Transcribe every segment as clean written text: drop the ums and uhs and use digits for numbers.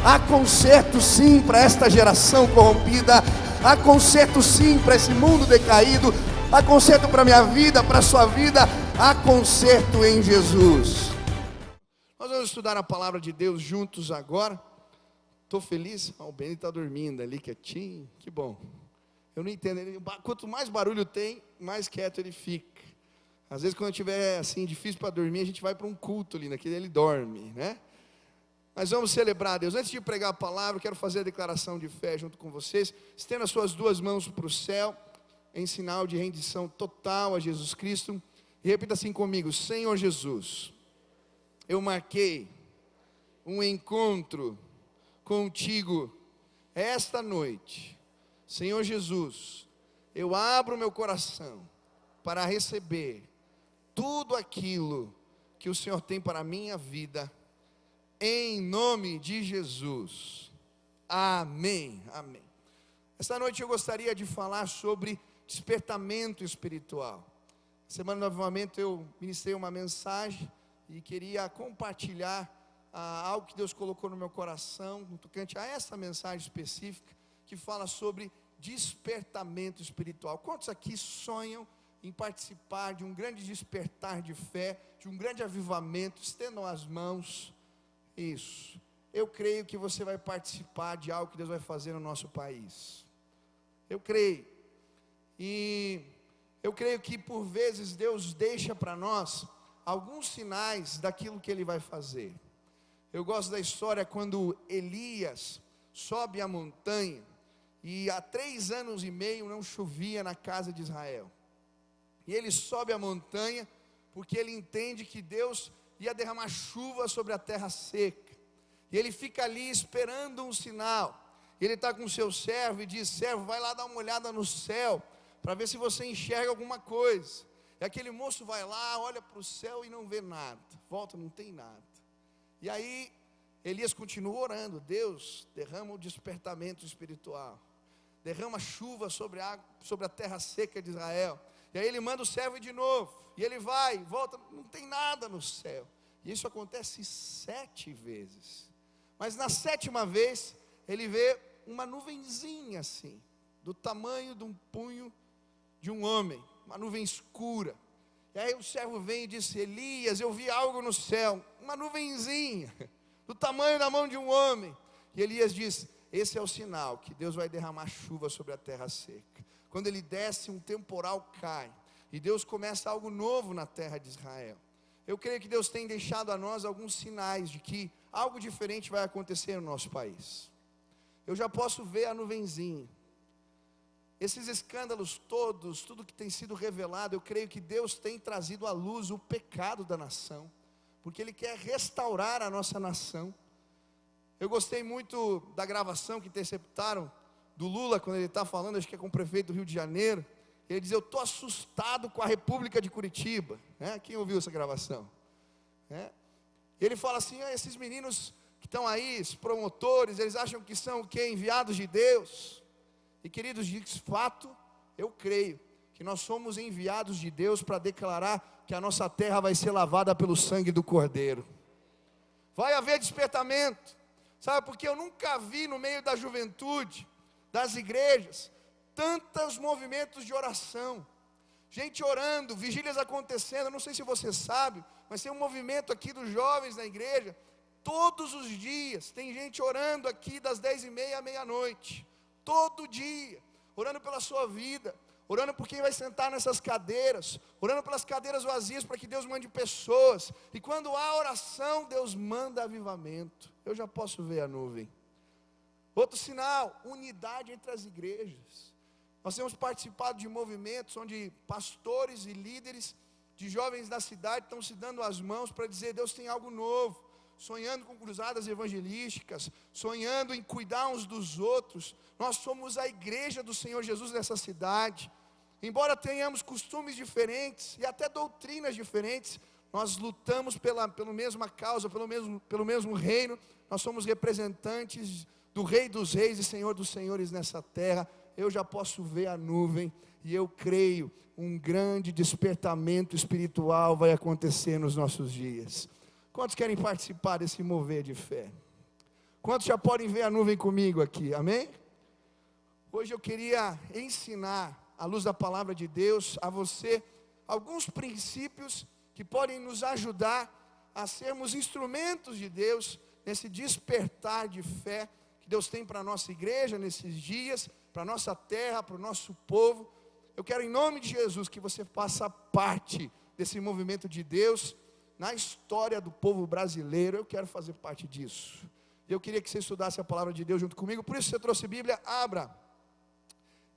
Há conserto sim para esta geração corrompida. Há conserto sim para esse mundo decaído. Há conserto para a minha vida, para a sua vida. Há conserto em Jesus. Nós vamos estudar a palavra de Deus juntos agora. Estou feliz. O Benny está dormindo ali quietinho. Que bom. Eu não entendo. Quanto mais barulho tem, mais quieto ele fica. Às vezes quando tiver assim difícil para dormir, a gente vai para um culto ali, naquele ele dorme, né? Mas vamos celebrar a Deus. Antes de pregar a palavra, eu quero fazer a declaração de fé junto com vocês. Estenda as suas duas mãos para o céu, em sinal de rendição total a Jesus Cristo. E repita assim comigo: Senhor Jesus, eu marquei um encontro contigo esta noite. Senhor Jesus, eu abro meu coração para receber tudo aquilo que o Senhor tem para a minha vida. Em nome de Jesus, amém, amém. Esta noite eu gostaria de falar sobre despertamento espiritual. Semana do Avivamento eu ministrei uma mensagem e queria compartilhar algo que Deus colocou no meu coração, no tocante a essa mensagem específica, que fala sobre despertamento espiritual. Quantos aqui sonham em participar de um grande despertar de fé, de um grande avivamento? Estendam as mãos. Isso, eu creio que você vai participar de algo que Deus vai fazer no nosso país. Eu creio. E eu creio que por vezes Deus deixa para nós alguns sinais daquilo que Ele vai fazer. Eu gosto da história quando Elias sobe a montanha e há 3 anos e meio não chovia na casa de Israel. E ele sobe a montanha porque ele entende que Deus ia derramar chuva sobre a terra seca, e ele fica ali esperando um sinal. Ele está com o seu servo e diz: servo, vai lá dar uma olhada no céu, para ver se você enxerga alguma coisa. E aquele moço vai lá, olha para o céu e não vê nada, volta, não tem nada. E aí Elias continua orando: Deus, derrama o despertamento espiritual, derrama chuva sobre a terra seca de Israel. E aí ele manda o servo de novo, e ele vai, volta, não tem nada no céu. E isso acontece 7 vezes. Mas na 7ª vez, ele vê uma nuvenzinha assim, do tamanho de um punho de um homem, uma nuvem escura. E aí o servo vem e diz: Elias, eu vi algo no céu, uma nuvenzinha, do tamanho da mão de um homem. E Elias diz: esse é o sinal que Deus vai derramar chuva sobre a terra seca. Quando ele desce, um temporal cai, e Deus começa algo novo na terra de Israel. Eu creio que Deus tem deixado a nós alguns sinais de que algo diferente vai acontecer no nosso país. Eu já posso ver a nuvenzinha. Esses escândalos todos, tudo que tem sido revelado, eu creio que Deus tem trazido à luz o pecado da nação, porque Ele quer restaurar a nossa nação. Eu gostei muito da gravação que interceptaram do Lula, quando ele está falando, acho que é com o prefeito do Rio de Janeiro. Ele diz: eu estou assustado com a República de Curitiba, né? Quem ouviu essa gravação? Ele fala assim: esses meninos que estão aí, os promotores, eles acham que são o quê? Enviados de Deus. E queridos, de fato, eu creio que nós somos enviados de Deus para declarar que a nossa terra vai ser lavada pelo sangue do Cordeiro. Vai haver despertamento, sabe? Porque eu nunca vi no meio da juventude, das igrejas, tantos movimentos de oração, gente orando, vigílias acontecendo. Não sei se você sabe, mas tem um movimento aqui dos jovens na igreja, todos os dias, tem gente orando aqui das 10h30 à meia-noite, todo dia, orando pela sua vida, orando por quem vai sentar nessas cadeiras, orando pelas cadeiras vazias, para que Deus mande pessoas. E quando há oração, Deus manda avivamento. Eu já posso ver a nuvem. Outro sinal, unidade entre as igrejas. Nós temos participado de movimentos onde pastores e líderes de jovens da cidade estão se dando as mãos para dizer: Deus tem algo novo, sonhando com cruzadas evangelísticas, sonhando em cuidar uns dos outros. Nós somos a igreja do Senhor Jesus nessa cidade. Embora tenhamos costumes diferentes e até doutrinas diferentes, nós lutamos pela mesma causa, pelo mesmo reino. Nós somos representantes do Rei dos Reis e Senhor dos Senhores nessa terra. Eu já posso ver a nuvem, e eu creio, um grande despertamento espiritual vai acontecer nos nossos dias. Quantos querem participar desse mover de fé? Quantos já podem ver a nuvem comigo aqui? Amém? Hoje eu queria ensinar, à luz da palavra de Deus, a você alguns princípios que podem nos ajudar a sermos instrumentos de Deus nesse despertar de fé que Deus tem para a nossa igreja nesses dias, para a nossa terra, para o nosso povo. Eu quero, em nome de Jesus, que você faça parte desse movimento de Deus na história do povo brasileiro. Eu quero fazer parte disso. Eu queria que você estudasse a palavra de Deus junto comigo. Por isso, você trouxe Bíblia, abra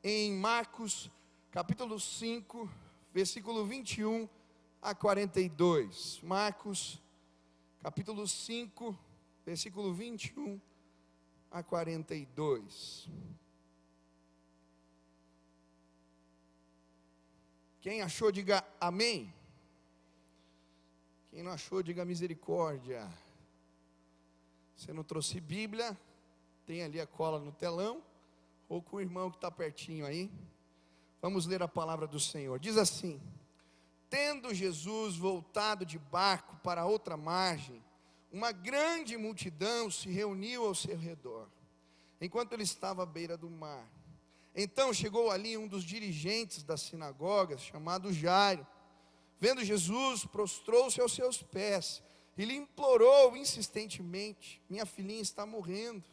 em Marcos, capítulo 5, versículo 21 a 42. Marcos, capítulo 5, versículo 21 a 42. Quem achou, diga amém. Quem não achou, diga misericórdia. Você não trouxe Bíblia, tem ali a cola no telão, ou com o irmão que está pertinho aí. Vamos ler a palavra do Senhor. Diz assim: tendo Jesus voltado de barco para outra margem, uma grande multidão se reuniu ao seu redor, enquanto ele estava à beira do mar. Então chegou ali um dos dirigentes da sinagoga, chamado Jairo. Vendo Jesus, prostrou-se aos seus pés e lhe implorou insistentemente: minha filhinha está morrendo.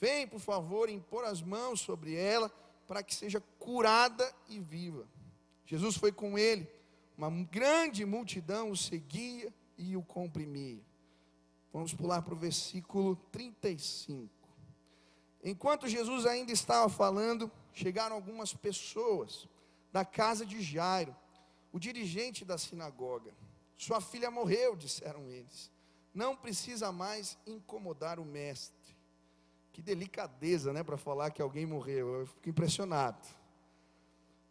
Vem, por favor, impor as mãos sobre ela, para que seja curada e viva. Jesus foi com ele. Uma grande multidão o seguia e o comprimia. Vamos pular para o versículo 35. Enquanto Jesus ainda estava falando, chegaram algumas pessoas da casa de Jairo, o dirigente da sinagoga. Sua filha morreu, disseram eles. Não precisa mais incomodar o mestre. Que delicadeza, né, para falar que alguém morreu. Eu fico impressionado.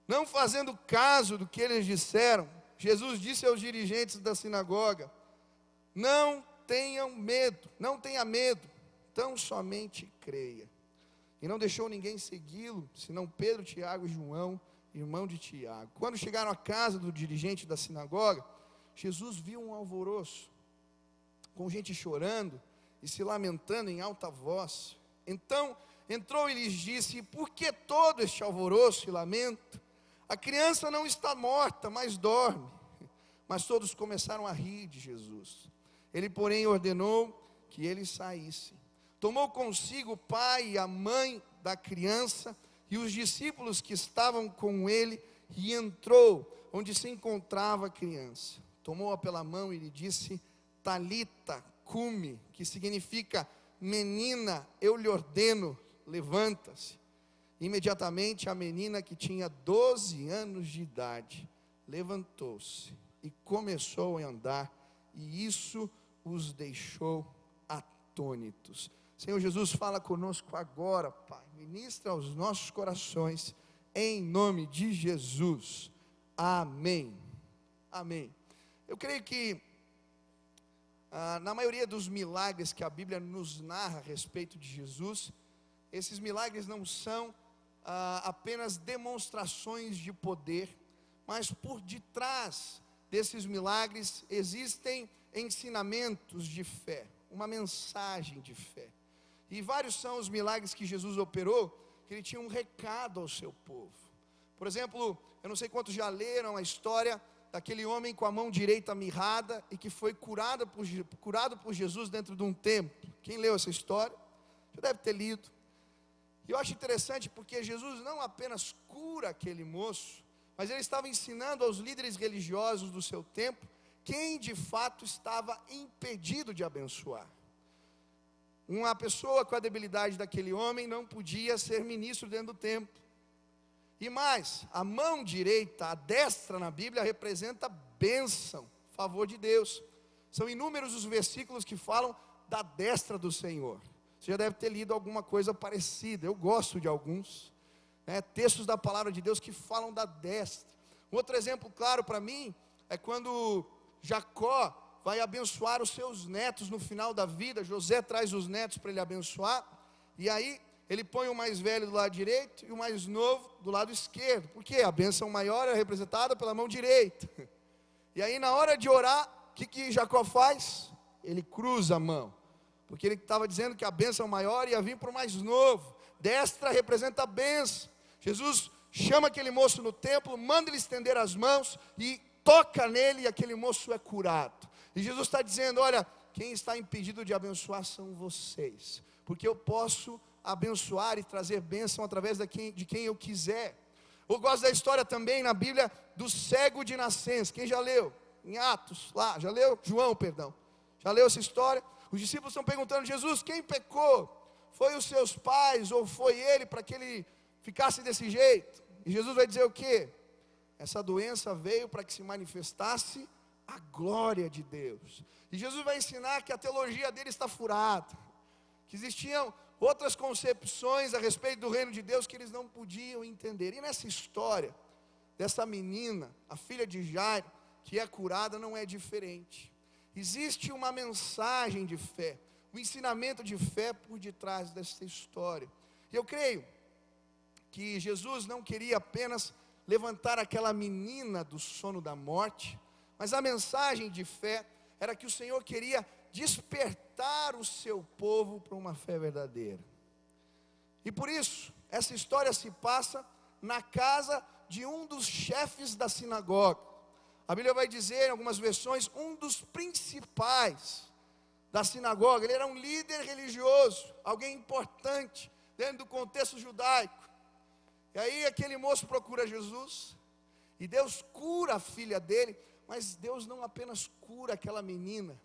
Não fazendo caso do que eles disseram, Jesus disse aos dirigentes da sinagoga: não tenham medo, não tenha medo, tão somente creia. E não deixou ninguém segui-lo, senão Pedro, Tiago e João, irmão de Tiago. Quando chegaram à casa do dirigente da sinagoga, Jesus viu um alvoroço, com gente chorando e se lamentando em alta voz. Então entrou e lhes disse: por que todo este alvoroço e lamento? A criança não está morta, mas dorme. Mas todos começaram a rir de Jesus. Ele, porém, ordenou que eles saíssem. Tomou consigo o pai e a mãe da criança e os discípulos que estavam com ele, e entrou onde se encontrava a criança. Tomou-a pela mão e lhe disse: Talita cumi, que significa: menina, eu lhe ordeno, levanta-se. Imediatamente a menina, que tinha 12 anos de idade, levantou-se e começou a andar, e isso os deixou atônitos. Senhor Jesus, fala conosco agora, Pai. Ministra aos nossos corações, em nome de Jesus. Amém. Amém. Eu creio que na maioria dos milagres que a Bíblia nos narra a respeito de Jesus, esses milagres não são apenas demonstrações de poder, mas por detrás desses milagres existem ensinamentos de fé, uma mensagem de fé. E vários são os milagres que Jesus operou, que ele tinha um recado ao seu povo. Por exemplo, eu não sei quantos já leram a história daquele homem com a mão direita mirrada e que foi curado por Jesus dentro de um templo. Quem leu essa história? Já deve ter lido. E eu acho interessante porque Jesus não apenas cura aquele moço, mas ele estava ensinando aos líderes religiosos do seu tempo quem de fato estava impedido de abençoar. Uma pessoa com a debilidade daquele homem não podia ser ministro dentro do templo. E mais, a mão direita, a destra na Bíblia, representa bênção, favor de Deus. São inúmeros os versículos que falam da destra do Senhor. Você já deve ter lido alguma coisa parecida. Eu gosto de alguns, textos da palavra de Deus que falam da destra. Um outro exemplo claro para mim é quando Jacó vai abençoar os seus netos no final da vida. José traz os netos para ele abençoar, e aí ele põe o mais velho do lado direito e o mais novo do lado esquerdo, porque a bênção maior é representada pela mão direita. E aí na hora de orar, o que Jacó faz? Ele cruza a mão, porque ele estava dizendo que a bênção maior ia vir para o mais novo. Destra representa a bênção. Jesus chama aquele moço no templo, manda ele estender as mãos e toca nele, e aquele moço é curado. E Jesus está dizendo: olha, quem está impedido de abençoar são vocês, porque eu posso abençoar e trazer bênção através de quem eu quiser. Eu gosto da história também na Bíblia do cego de nascença. Quem já leu? Em Atos, lá, já leu? João, perdão. Já leu essa história? Os discípulos estão perguntando: Jesus, quem pecou? Foi os seus pais ou foi ele para que ele ficasse desse jeito? E Jesus vai dizer o quê? Essa doença veio para que se manifestasse a glória de Deus. E Jesus vai ensinar que a teologia dele está furada, que existiam outras concepções a respeito do reino de Deus que eles não podiam entender. E nessa história dessa menina, a filha de Jairo, que é curada, não é diferente. Existe uma mensagem de fé, um ensinamento de fé por detrás dessa história. E eu creio que Jesus não queria apenas levantar aquela menina do sono da morte, mas a mensagem de fé era que o Senhor queria despertar o seu povo para uma fé verdadeira. E por isso, essa história se passa na casa de um dos chefes da sinagoga. A Bíblia vai dizer, em algumas versões, um dos principais da sinagoga. Ele era um líder religioso, alguém importante dentro do contexto judaico. E aí aquele moço procura Jesus, e Deus cura a filha dele. Mas Deus não apenas cura aquela menina,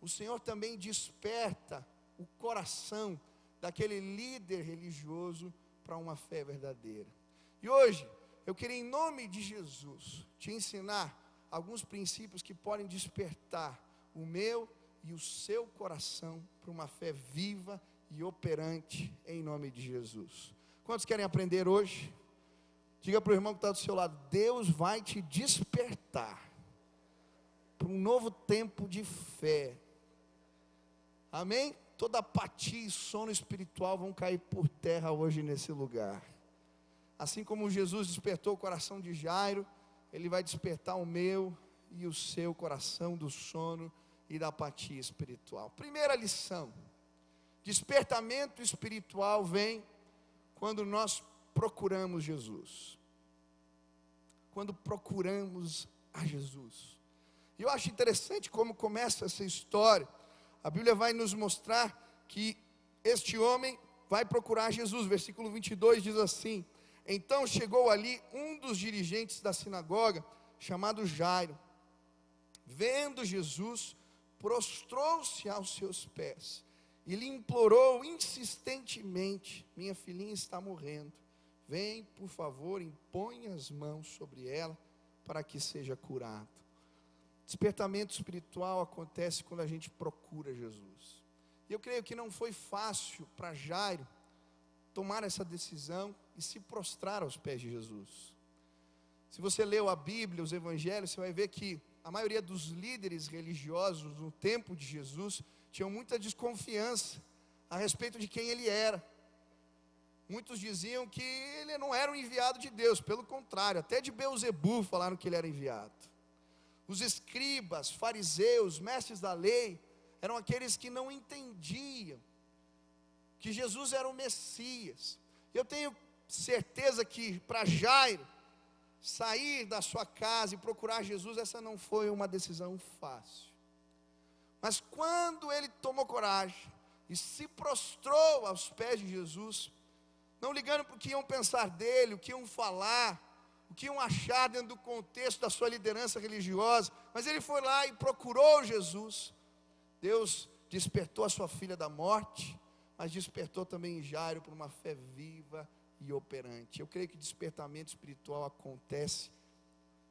o Senhor também desperta o coração daquele líder religioso para uma fé verdadeira. E hoje, eu queria, em nome de Jesus, te ensinar alguns princípios que podem despertar o meu e o seu coração para uma fé viva e operante, em nome de Jesus. Quantos querem aprender hoje? Diga para o irmão que está do seu lado: Deus vai te despertar para um novo tempo de fé. Amém? Toda apatia e sono espiritual vão cair por terra hoje nesse lugar. Assim como Jesus despertou o coração de Jairo, Ele vai despertar o meu e o seu coração do sono e da apatia espiritual. Primeira lição: despertamento espiritual vem quando nós procuramos Jesus. Quando procuramos a Jesus. E eu acho interessante como começa essa história. A Bíblia vai nos mostrar que este homem vai procurar Jesus. Versículo 22 diz assim: então chegou ali um dos dirigentes da sinagoga, chamado Jairo. Vendo Jesus, prostrou-se aos seus pés e lhe implorou insistentemente: minha filhinha está morrendo. Vem, por favor, impõe as mãos sobre ela para que seja curado. Despertamento espiritual acontece quando a gente procura Jesus. E eu creio que não foi fácil para Jairo tomar essa decisão e se prostrar aos pés de Jesus. Se você leu a Bíblia, os evangelhos, você vai ver que a maioria dos líderes religiosos no tempo de Jesus tinham muita desconfiança a respeito de quem ele era. Muitos diziam que ele não era um enviado de Deus, pelo contrário, até de Beelzebu falaram que ele era enviado. Os escribas, fariseus, mestres da lei, eram aqueles que não entendiam que Jesus era o Messias. Eu tenho certeza que para Jairo sair da sua casa e procurar Jesus, essa não foi uma decisão fácil. Mas quando ele tomou coragem e se prostrou aos pés de Jesus, não ligando para o que iam pensar dele, o que iam falar, o que iam achar dentro do contexto da sua liderança religiosa, mas ele foi lá e procurou Jesus. Deus despertou a sua filha da morte, mas despertou também Jairo para uma fé viva e operante. Eu creio que despertamento espiritual acontece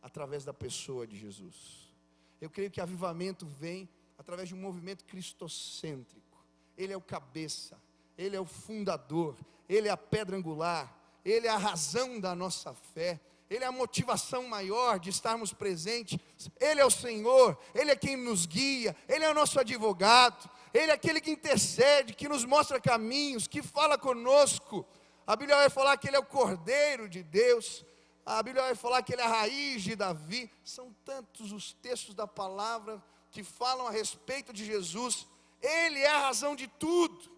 através da pessoa de Jesus. Eu creio que avivamento vem através de um movimento cristocêntrico. Ele é o cabeça, Ele é o fundador, Ele é a pedra angular, Ele é a razão da nossa fé, Ele é a motivação maior de estarmos presentes. Ele é o Senhor, Ele é quem nos guia, Ele é o nosso advogado, Ele é aquele que intercede, que nos mostra caminhos, que fala conosco. A Bíblia vai falar que Ele é o Cordeiro de Deus, a Bíblia vai falar que Ele é a raiz de Davi. São tantos os textos da palavra que falam a respeito de Jesus. Ele é a razão de tudo.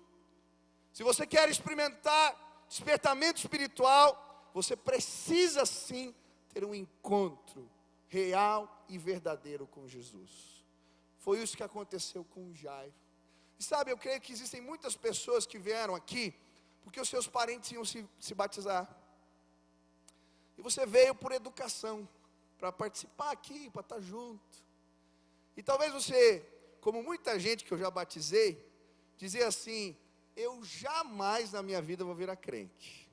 Se você quer experimentar despertamento espiritual, você precisa sim ter um encontro real e verdadeiro com Jesus. Foi isso que aconteceu com Jairo. E sabe, eu creio que existem muitas pessoas que vieram aqui porque os seus parentes iam se batizar. E você veio por educação, para participar aqui, para estar junto. E talvez você, como muita gente que eu já batizei, dizia assim: eu jamais na minha vida vou virar crente.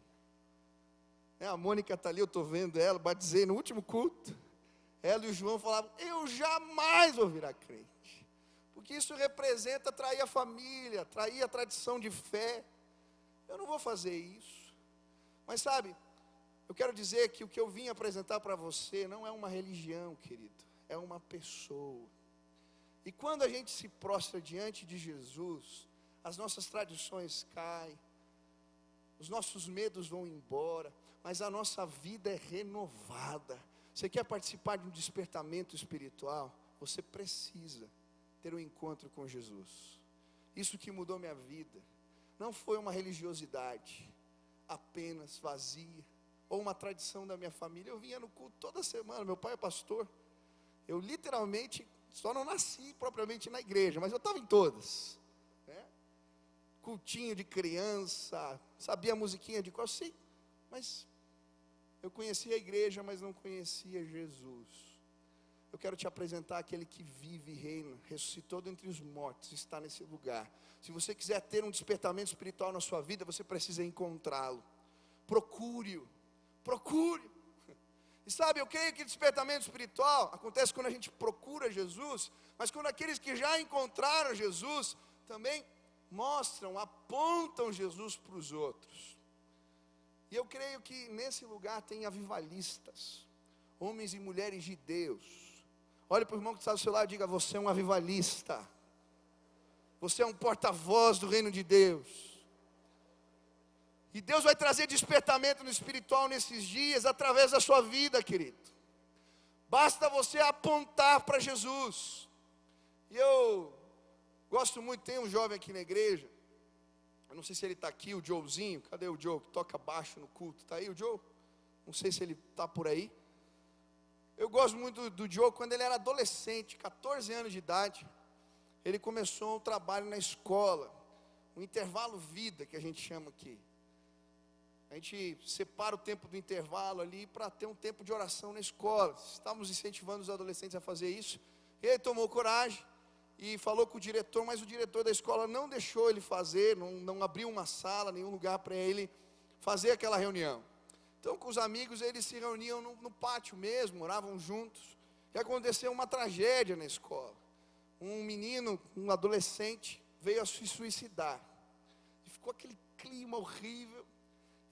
A Mônica está ali, eu estou vendo ela, batizei no último culto. Ela e o João falavam: eu jamais vou virar crente. Porque isso representa trair a família, trair a tradição de fé. Eu não vou fazer isso. Mas sabe, eu quero dizer que o que eu vim apresentar para você não é uma religião, querido, é uma pessoa. E quando a gente se prostra diante de Jesus, as nossas tradições caem, os nossos medos vão embora, mas a nossa vida é renovada. Você quer participar de um despertamento espiritual? Você precisa ter um encontro com Jesus. Isso que mudou minha vida não foi uma religiosidade apenas vazia, ou uma tradição da minha família. Eu vinha no culto toda semana, meu pai é pastor. Eu literalmente só não nasci propriamente na igreja, mas eu estava em todas, né? Cultinho de criança, sabia a musiquinha de qual, sim, mas eu conhecia a igreja, mas não conhecia Jesus. Eu quero te apresentar aquele que vive e reina, ressuscitou dentre os mortos, está nesse lugar. Se você quiser ter um despertamento espiritual na sua vida, você precisa encontrá-lo. Procure-o, procure. E sabe, eu creio que despertamento espiritual acontece quando a gente procura Jesus, mas quando aqueles que já encontraram Jesus também mostram, apontam Jesus para os outros. E eu creio que nesse lugar tem avivalistas, homens e mulheres de Deus. Olhe para o irmão que está do seu lado e diga: você é um avivalista, você é um porta-voz do reino de Deus. E Deus vai trazer despertamento no espiritual nesses dias, através da sua vida, querido. Basta você apontar para Jesus. E eu gosto muito, tem um jovem aqui na igreja, eu não sei se ele está aqui, o Joezinho. Cadê o Joe, que toca baixo no culto? Está aí o Joe? Não sei se ele está por aí. Eu gosto muito do Joe. Quando ele era adolescente, 14 anos de idade, ele começou um trabalho na escola, um intervalo vida, que a gente chama aqui. A gente separa o tempo do intervalo ali para ter um tempo de oração na escola. Estávamos incentivando os adolescentes a fazer isso. Ele tomou coragem e falou com o diretor, mas o diretor da escola não deixou ele fazer, não abriu uma sala, nenhum lugar para ele fazer aquela reunião. Então, com os amigos, eles se reuniam no pátio mesmo, oravam juntos. E aconteceu uma tragédia na escola. Um menino, um adolescente, veio a se suicidar. E ficou aquele clima horrível.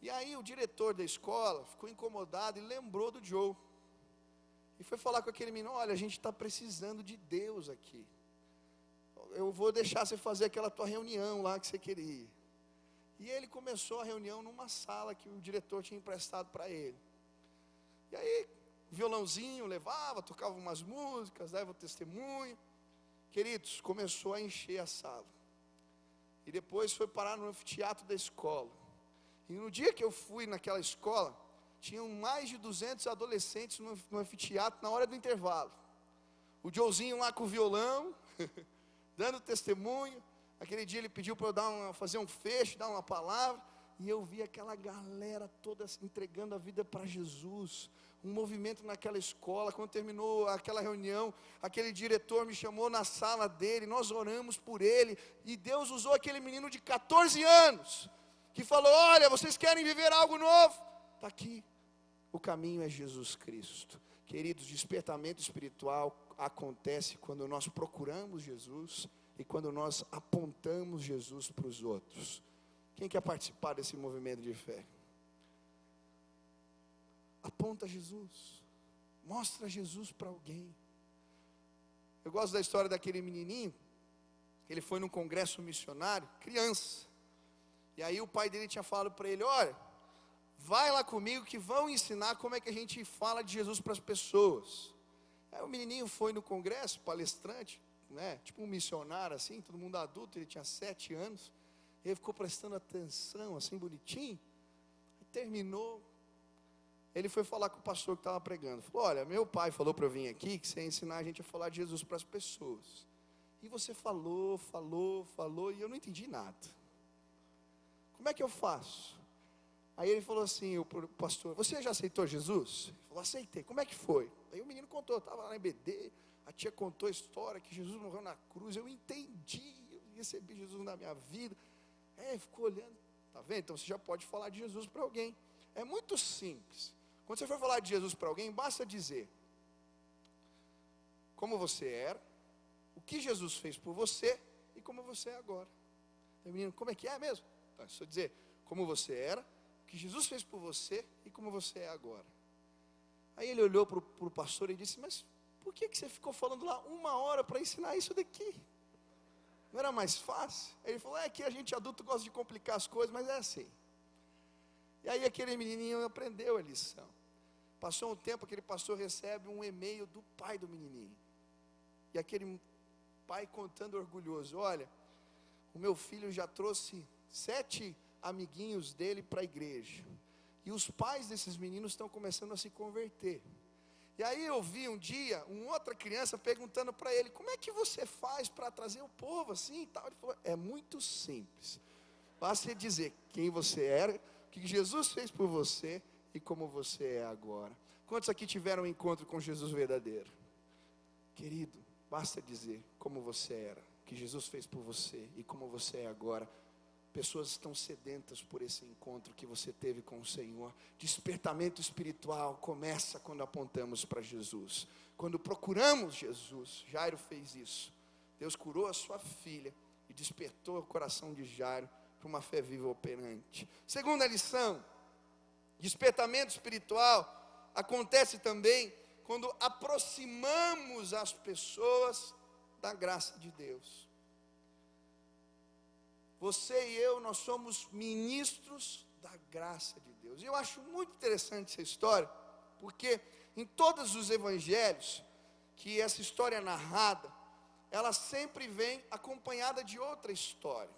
E aí o diretor da escola ficou incomodado e lembrou do Joe. E foi falar com aquele menino: olha, a gente está precisando de Deus aqui. Eu vou deixar você fazer aquela tua reunião lá que você queria. E ele começou a reunião numa sala que o diretor tinha emprestado para ele. E aí, violãozinho levava, tocava umas músicas, dava testemunho. Queridos, começou a encher a sala. E depois foi parar no anfiteatro da escola. E no dia que eu fui naquela escola, tinham mais de 200 adolescentes no anfiteatro na hora do intervalo. O Joezinho lá com o violão, dando testemunho. Aquele dia ele pediu para eu fazer um fecho, dar uma palavra. E eu vi aquela galera toda entregando a vida para Jesus. Um movimento naquela escola. Quando terminou aquela reunião, aquele diretor me chamou na sala dele. Nós oramos por ele. E Deus usou aquele menino de 14 anos, que falou: olha, vocês querem viver algo novo? Está aqui. O caminho é Jesus Cristo. Queridos, despertamento espiritual acontece quando nós procuramos Jesus e quando nós apontamos Jesus para os outros. Quem quer participar desse movimento de fé? Aponta Jesus, mostra Jesus para alguém. Eu gosto da história daquele menininho, ele foi num congresso missionário, criança. E aí o pai dele tinha falado para ele: olha, vai lá comigo que vão ensinar como é que a gente fala de Jesus para as pessoas. Aí o menininho foi no congresso, palestrante, né, tipo um missionário assim, todo mundo adulto, ele tinha 7 anos, ele ficou prestando atenção, assim, bonitinho, aí terminou, ele foi falar com o pastor que estava pregando, falou, olha, meu pai falou para eu vir aqui, que você ia ensinar a gente a falar de Jesus para as pessoas, e você falou, e eu não entendi nada, como é que eu faço? Aí ele falou assim, o pastor, você já aceitou Jesus? Ele falou, aceitei, como é que foi? Aí o menino contou, estava lá na EBD, a tia contou a história, que Jesus morreu na cruz, eu entendi, eu recebi Jesus na minha vida, ficou olhando, tá vendo? Então você já pode falar de Jesus para alguém, é muito simples, quando você for falar de Jesus para alguém, basta dizer, como você era, o que Jesus fez por você, e como você é agora. Aí o menino, como é que é mesmo? Então, é só dizer, como você era, que Jesus fez por você e como você é agora. Aí ele olhou para o pastor e disse, mas por que você ficou falando lá 1 hora para ensinar isso daqui? Não era mais fácil? Aí ele falou, que a gente adulto gosta de complicar as coisas, mas é assim. E aí aquele menininho aprendeu a lição. Passou um tempo, aquele pastor recebe um e-mail do pai do menininho. E aquele pai contando orgulhoso, olha, o meu filho já trouxe 7 amiguinhos dele para a igreja, e os pais desses meninos estão começando a se converter, e aí eu vi um dia, uma outra criança perguntando para ele, como é que você faz para trazer o povo assim e tal, ele falou, é muito simples, basta dizer quem você era, o que Jesus fez por você, e como você é agora. Quantos aqui tiveram um encontro com Jesus verdadeiro? Querido, basta dizer como você era, o que Jesus fez por você, e como você é agora. Pessoas estão sedentas por esse encontro que você teve com o Senhor. Despertamento espiritual começa quando apontamos para Jesus, quando procuramos Jesus. Jairo fez isso. Deus curou a sua filha e despertou o coração de Jairo para uma fé viva operante. Segunda lição, despertamento espiritual acontece também quando aproximamos as pessoas da graça de Deus. Você e eu, nós somos ministros da graça de Deus. E eu acho muito interessante essa história, porque em todos os evangelhos, que essa história é narrada, ela sempre vem acompanhada de outra história.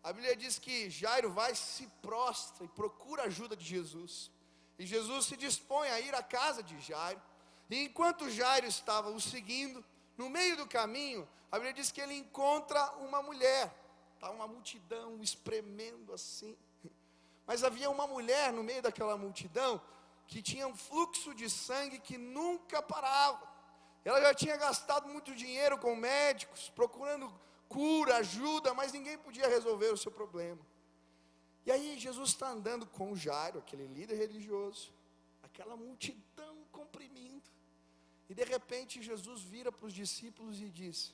A Bíblia diz que Jairo vai, se prostra e procura a ajuda de Jesus. E Jesus se dispõe a ir à casa de Jairo. E enquanto Jairo estava o seguindo, no meio do caminho, a Bíblia diz que ele encontra uma mulher. Uma multidão espremendo assim, mas havia uma mulher no meio daquela multidão, que tinha um fluxo de sangue que nunca parava, ela já tinha gastado muito dinheiro com médicos, procurando cura, ajuda, mas ninguém podia resolver o seu problema. E aí Jesus está andando com o Jairo, aquele líder religioso, aquela multidão comprimindo, e de repente Jesus vira para os discípulos e diz,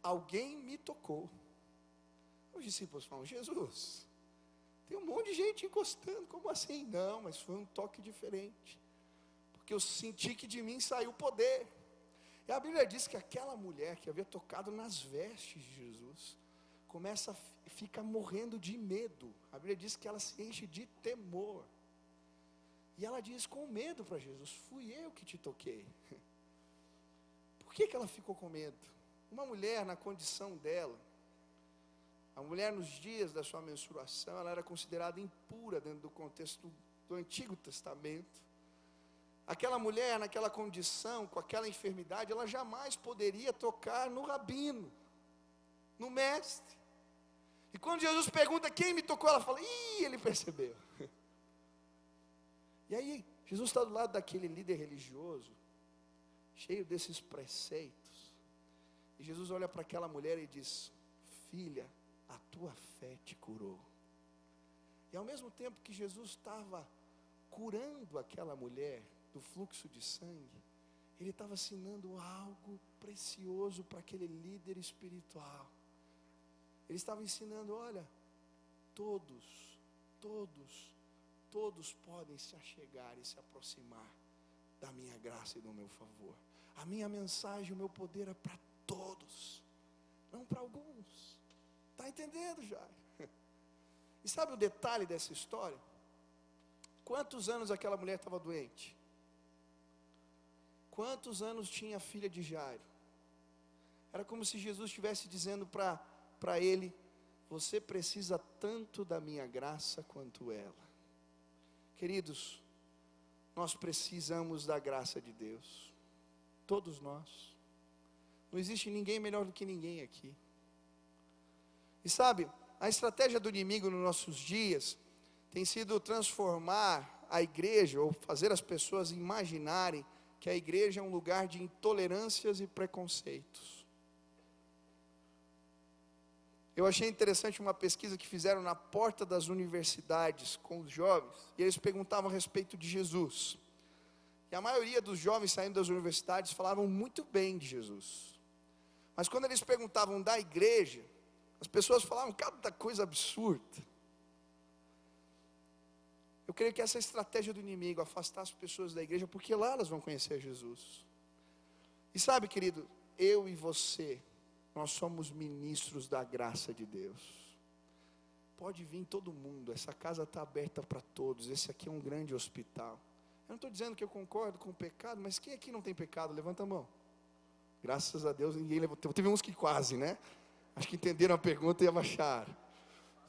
alguém me tocou. Os discípulos falam, Jesus, tem um monte de gente encostando, como assim? Não, mas foi um toque diferente, porque eu senti que de mim saiu poder. E a Bíblia diz que aquela mulher que havia tocado nas vestes de Jesus, fica morrendo de medo. A Bíblia diz que ela se enche de temor, e ela diz com medo para Jesus, fui eu que te toquei. Por que ela ficou com medo? Uma mulher na condição dela, a mulher nos dias da sua menstruação, ela era considerada impura dentro do contexto do Antigo Testamento. Aquela mulher naquela condição, com aquela enfermidade, ela jamais poderia tocar no rabino, no mestre. E quando Jesus pergunta quem me tocou, ela fala, ele percebeu. E aí, Jesus está do lado daquele líder religioso, cheio desses preceitos. E Jesus olha para aquela mulher e diz, filha, a tua fé te curou. E ao mesmo tempo que Jesus estava curando aquela mulher do fluxo de sangue, ele estava ensinando algo precioso para aquele líder espiritual. Ele estava ensinando, olha, todos podem se achegar e se aproximar da minha graça e do meu favor. A minha mensagem, o meu poder é para todos, não para alguns. Está entendendo, Jairo? E sabe o detalhe dessa história? Quantos anos aquela mulher estava doente? Quantos anos tinha a filha de Jairo? Era como se Jesus estivesse dizendo para ele: você precisa tanto da minha graça quanto ela. Queridos, nós precisamos da graça de Deus, todos nós. Não existe ninguém melhor do que ninguém aqui. E sabe, a estratégia do inimigo nos nossos dias tem sido transformar a igreja, ou fazer as pessoas imaginarem que a igreja é um lugar de intolerâncias e preconceitos. Eu achei interessante uma pesquisa que fizeram na porta das universidades com os jovens, e eles perguntavam a respeito de Jesus. E a maioria dos jovens saindo das universidades falavam muito bem de Jesus. Mas quando eles perguntavam da igreja, as pessoas falavam cada coisa absurda. Eu creio que essa é a estratégia do inimigo, afastar as pessoas da igreja, porque lá elas vão conhecer Jesus. E sabe, querido, eu e você, nós somos ministros da graça de Deus. Pode vir todo mundo, essa casa está aberta para todos, esse aqui é um grande hospital. Eu não estou dizendo que eu concordo com o pecado, mas quem aqui não tem pecado? Levanta a mão. Graças a Deus ninguém levantou. Teve uns que quase, né? Acho que entenderam a pergunta e abaixaram.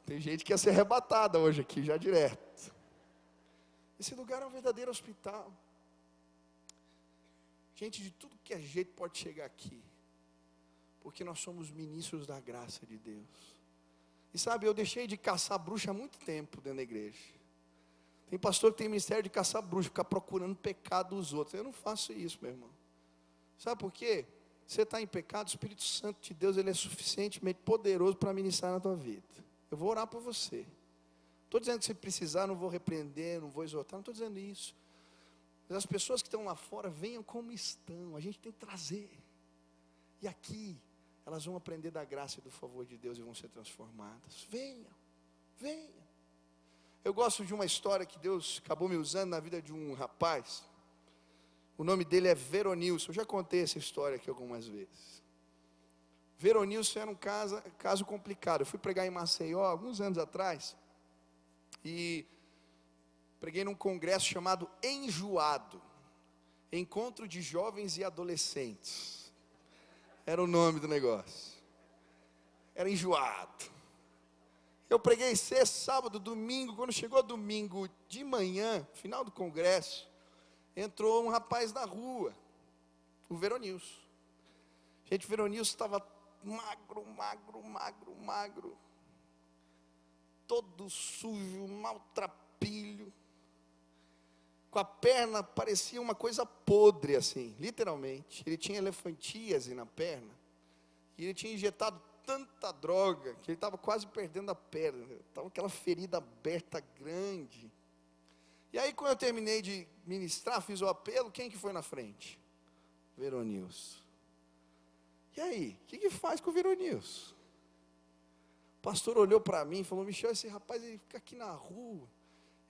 Tem gente que ia ser arrebatada hoje aqui, já direto. Esse lugar é um verdadeiro hospital. Gente de tudo que é jeito pode chegar aqui, porque nós somos ministros da graça de Deus. E sabe, eu deixei de caçar bruxa há muito tempo dentro da igreja. Tem pastor que tem ministério de caçar bruxa, ficar procurando pecado dos outros. Eu não faço isso, meu irmão. Sabe por quê? Você está em pecado, o Espírito Santo de Deus, ele é suficientemente poderoso para ministrar na tua vida. Eu vou orar por você. Estou dizendo que se precisar, não vou repreender, não vou exortar, não estou dizendo isso. Mas as pessoas que estão lá fora, venham como estão, a gente tem que trazer. E aqui, elas vão aprender da graça e do favor de Deus e vão ser transformadas. Venham, venham. Eu gosto de uma história que Deus acabou me usando na vida de um rapaz. O nome dele é Veronilson. Eu já contei essa história aqui algumas vezes. Veronilson era um caso complicado. Eu fui pregar em Maceió alguns anos atrás. E preguei num congresso chamado Enjoado. Encontro de Jovens e Adolescentes. Era o nome do negócio. Era enjoado. Eu preguei sexta, sábado, domingo. Quando chegou domingo de manhã, final do congresso, entrou um rapaz na rua, o Veronilson. Gente, o Veronilson estava magro, todo sujo, maltrapilho, com a perna parecia uma coisa podre assim, literalmente. Ele tinha elefantíase na perna, e ele tinha injetado tanta droga, que ele estava quase perdendo a perna, estava aquela ferida aberta grande. E aí, quando eu terminei de ministrar, fiz o apelo, quem que foi na frente? Veronilson. E aí, o que faz com o Veronilson? O pastor olhou para mim e falou: Michel, esse rapaz ele fica aqui na rua,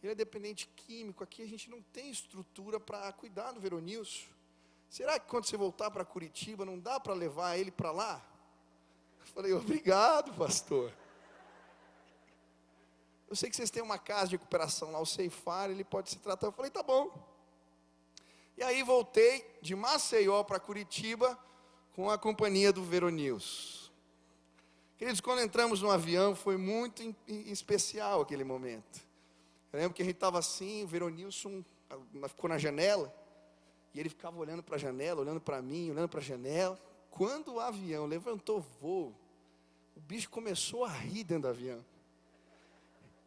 ele é dependente químico, aqui a gente não tem estrutura para cuidar do Veronilson. Será que quando você voltar para Curitiba, não dá para levar ele para lá? Eu falei: obrigado, pastor. Eu sei que vocês têm uma casa de recuperação lá, o Ceifar, ele pode se tratar. Eu falei: tá bom. E aí voltei de Maceió para Curitiba com a companhia do Veronilson. Queridos, quando entramos no avião, foi muito especial aquele momento. Eu lembro que a gente estava assim, o Veronilson ficou na janela, e ele ficava olhando para a janela, olhando para mim, olhando para a janela. Quando o avião levantou voo, o bicho começou a rir dentro do avião.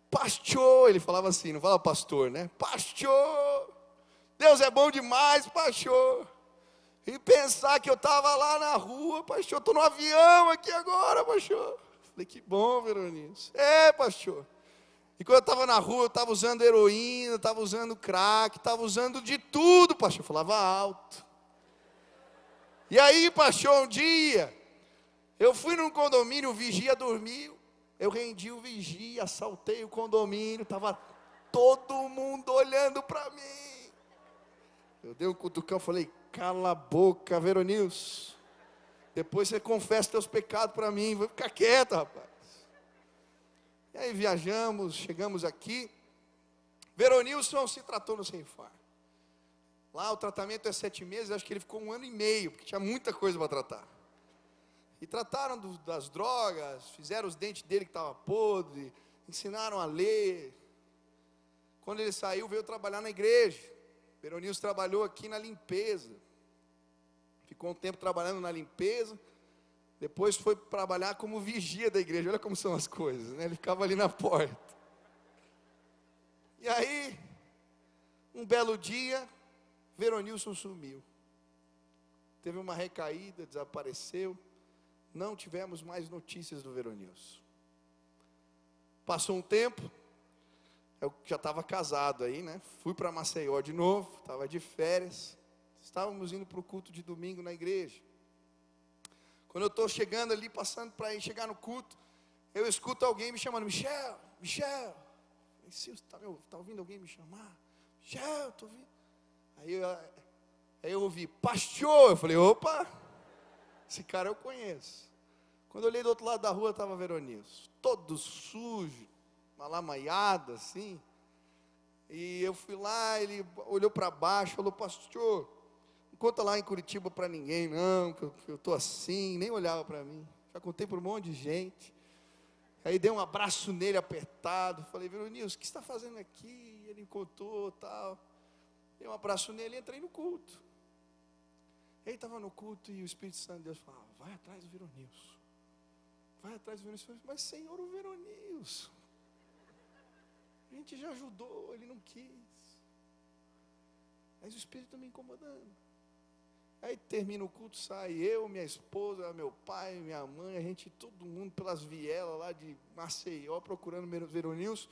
Pastor, ele falava assim, não fala pastor, né? Pastor, Deus é bom demais, pastor. E pensar que eu estava lá na rua, pastor, estou no avião aqui agora, pastor. Falei: que bom, Veronilson. É, pastor. E quando eu estava na rua, eu estava usando heroína, estava usando crack, estava usando de tudo, pastor. Eu falava alto. E aí, pastor, um dia, eu fui num condomínio, o vigia dormiu. Eu rendi o vigia, assaltei o condomínio, estava todo mundo olhando para mim. Eu dei um cutucão, falei: cala a boca, Veronilson. Depois você confessa teus pecados para mim. Vai ficar quieto, rapaz. E aí viajamos, chegamos aqui. Veronilson se tratou no Ceifar. Lá o tratamento é 7 meses, acho que ele ficou 1 ano e meio, porque tinha muita coisa para tratar. E trataram das drogas, fizeram os dentes dele que estavam podres, ensinaram a ler. Quando ele saiu, veio trabalhar na igreja. Veronilson trabalhou aqui na limpeza. Ficou um tempo trabalhando na limpeza. Depois foi trabalhar como vigia da igreja. Olha como são as coisas, né? Ele ficava ali na porta. E aí, um belo dia, Veronilson sumiu. Teve uma recaída, desapareceu. Não tivemos mais notícias do Veronilson. Passou um tempo, eu já estava casado aí, né? Fui para Maceió de novo, estava de férias. Estávamos indo para o culto de domingo na igreja. Quando eu estou chegando ali, passando para chegar no culto, eu escuto alguém me chamando, Michel. Está ouvindo alguém me chamar? Michel, estou ouvindo. Aí eu ouvi, pastor. Eu falei, opa, esse cara eu conheço. Quando eu olhei do outro lado da rua, estava Veronilson, todo sujo, malamaiado assim. E eu fui lá, ele olhou para baixo, falou, pastor, não conta lá em Curitiba para ninguém não, que eu estou assim, nem olhava para mim. Já contei para um monte de gente. Aí dei um abraço nele apertado, falei, Veronilson, o que você está fazendo aqui? Ele contou, tal. Dei um abraço nele e entrei no culto. Ele estava no culto e o Espírito Santo de Deus falava, vai atrás do Veronilson. Vai atrás do Veronilson. Mas Senhor, o Veronilson, a gente já ajudou, ele não quis. Mas o Espírito está me incomodando. Aí termina o culto, sai eu, minha esposa, meu pai, minha mãe, a gente, todo mundo pelas vielas lá de Maceió, procurando Veronilson.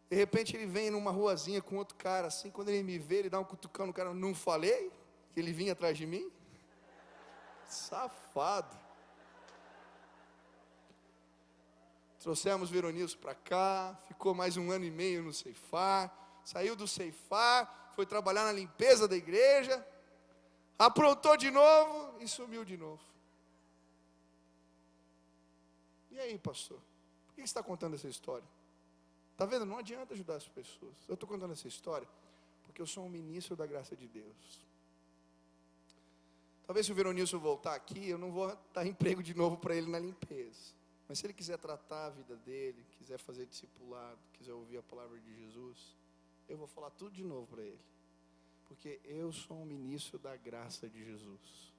De repente ele vem numa ruazinha com outro cara assim, quando ele me vê, ele dá um cutucão no cara, não falei que ele vinha atrás de mim? Safado. Trouxemos Veronilson para cá, ficou mais 1 ano e meio no Ceifar, saiu do Ceifar, foi trabalhar na limpeza da igreja, aprontou de novo e sumiu de novo. E aí, pastor, por que você está contando essa história? Está vendo? Não adianta ajudar as pessoas. Eu estou contando essa história porque eu sou um ministro da graça de Deus. Talvez se o Veronilson voltar aqui, eu não vou dar emprego de novo para ele na limpeza. Mas se ele quiser tratar a vida dele, quiser fazer discipulado, quiser ouvir a palavra de Jesus, eu vou falar tudo de novo para ele. Porque eu sou um ministro da graça de Jesus.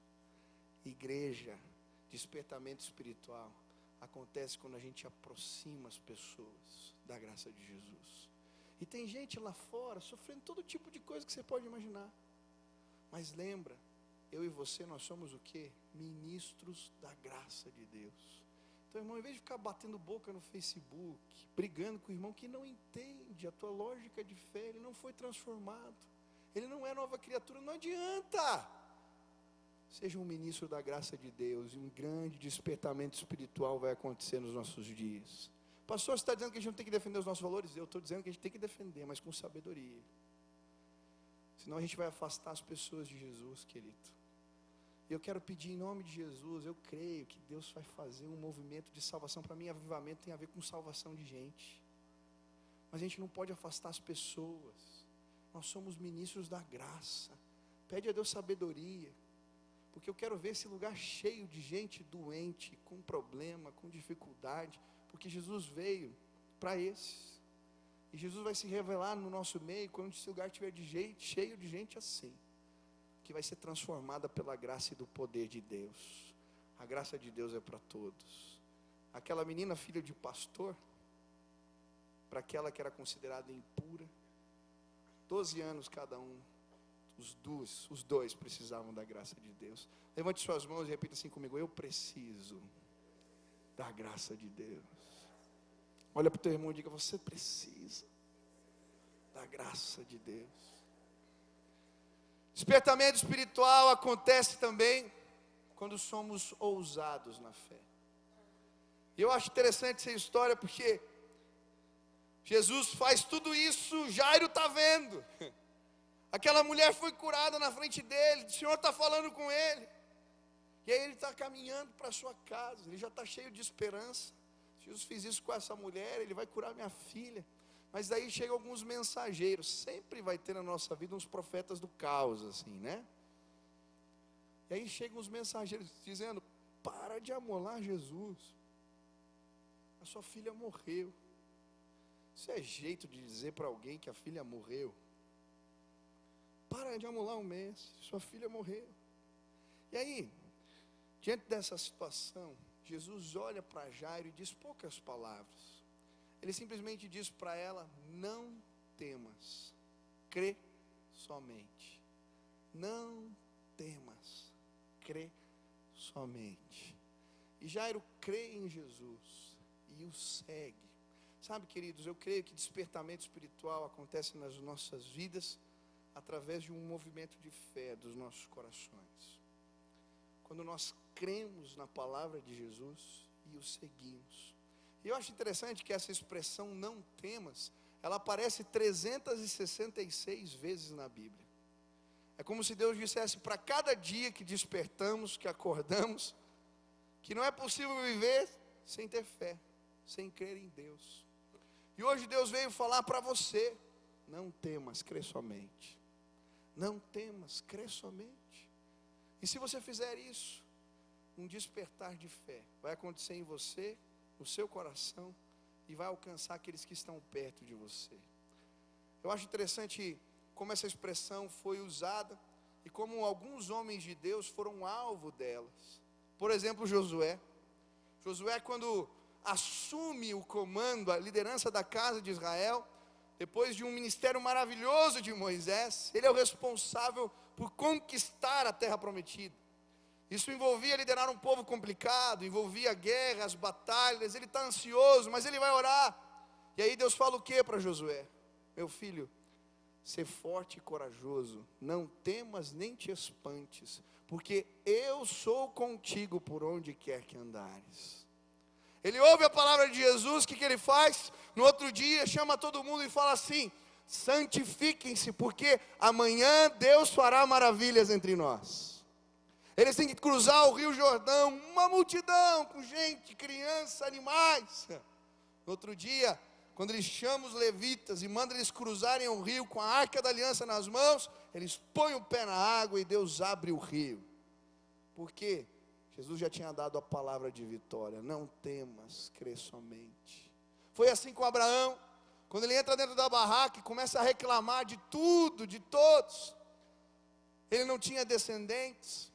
Igreja, despertamento espiritual, acontece quando a gente aproxima as pessoas da graça de Jesus. E tem gente lá fora sofrendo todo tipo de coisa que você pode imaginar. Mas lembra, eu e você, nós somos o quê? Ministros da graça de Deus. Então, irmão, em vez de ficar batendo boca no Facebook, brigando com o irmão que não entende a tua lógica de fé, ele não foi transformado, ele não é nova criatura, não adianta. Seja um ministro da graça de Deus, e um grande despertamento espiritual vai acontecer nos nossos dias. Pastor, você está dizendo que a gente não tem que defender os nossos valores? Eu estou dizendo que a gente tem que defender, mas com sabedoria. Senão a gente vai afastar as pessoas de Jesus, querido. E eu quero pedir em nome de Jesus, eu creio que Deus vai fazer um movimento de salvação. Para mim, avivamento tem a ver com salvação de gente. Mas a gente não pode afastar as pessoas. Nós somos ministros da graça. Pede a Deus sabedoria. Porque eu quero ver esse lugar cheio de gente doente, com problema, com dificuldade. Porque Jesus veio para esses. E Jesus vai se revelar no nosso meio quando esse lugar estiver cheio de gente assim. Que vai ser transformada pela graça e do poder de Deus. A graça de Deus é para todos. Aquela menina filha de pastor, para aquela que era considerada impura, 12 anos cada um, os dois precisavam da graça de Deus. Levante suas mãos e repita assim comigo: eu preciso da graça de Deus. Olha para o teu irmão e diga: você precisa da graça de Deus. Despertamento espiritual acontece também quando somos ousados na fé. E eu acho interessante essa história porque Jesus faz tudo isso, Jairo está vendo. Aquela mulher foi curada na frente dele, o Senhor está falando com ele. E aí ele está caminhando para a sua casa, ele já está cheio de esperança. Jesus fez isso com essa mulher, ele vai curar minha filha. Mas daí chegam alguns mensageiros. Sempre vai ter na nossa vida uns profetas do caos, assim, né? E aí chegam os mensageiros dizendo: para para de amolar Jesus. A sua filha morreu. Isso é jeito de dizer para alguém que a filha morreu. Para de amolar o mestre, sua filha morreu. E aí, diante dessa situação, Jesus olha para Jairo e diz poucas palavras. Ele simplesmente diz para ela: não temas, crê somente. Não temas, crê somente. E Jairo crê em Jesus e o segue. Sabe, queridos, eu creio que despertamento espiritual acontece nas nossas vidas através de um movimento de fé dos nossos corações. Quando nós cremos na palavra de Jesus e o seguimos. E eu acho interessante que essa expressão não temas, ela aparece 366 vezes na Bíblia. É como se Deus dissesse para cada dia que despertamos, que acordamos, que não é possível viver sem ter fé, sem crer em Deus. E hoje Deus veio falar para você: não temas, crê somente. Não temas, crê somente. E se você fizer isso, um despertar de fé vai acontecer em você, no seu coração, e vai alcançar aqueles que estão perto de você. Eu acho interessante como essa expressão foi usada e como alguns homens de Deus foram alvo delas. Por exemplo, Josué. Josué, quando assume o comando, a liderança da casa de Israel, depois de um ministério maravilhoso de Moisés, ele é o responsável por conquistar a terra prometida. Isso envolvia liderar um povo complicado, envolvia guerras, batalhas. Ele está ansioso, mas ele vai orar. E aí Deus fala o que para Josué? Meu filho, ser forte e corajoso, não temas nem te espantes, porque eu sou contigo por onde quer que andares. Ele ouve a palavra de Jesus, o que ele faz? No outro dia chama todo mundo e fala assim: santifiquem-se, porque amanhã Deus fará maravilhas entre nós. Eles têm que cruzar o Rio Jordão, uma multidão com gente, criança, animais. No outro dia, quando ele chama os levitas e manda eles cruzarem o rio com a arca da aliança nas mãos, eles põem o pé na água e Deus abre o rio. Por quê? Jesus já tinha dado a palavra de vitória. Não temas, crê somente. Foi assim com Abraão. Quando ele entra dentro da barraca e começa a reclamar de tudo, de todos. Ele não tinha descendentes.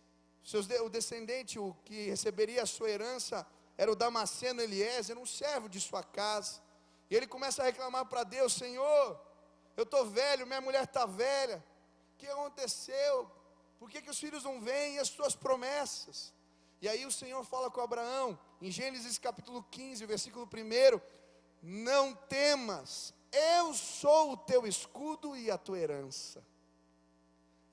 O descendente, o que receberia a sua herança, era o Damasceno Eliezer, um servo de sua casa. E ele começa a reclamar para Deus: Senhor, eu estou velho, minha mulher está velha. O que aconteceu? Por que os filhos não vêm? E as suas promessas? E aí o Senhor fala com Abraão, em Gênesis capítulo 15, versículo 1: não temas, eu sou o teu escudo e a tua herança.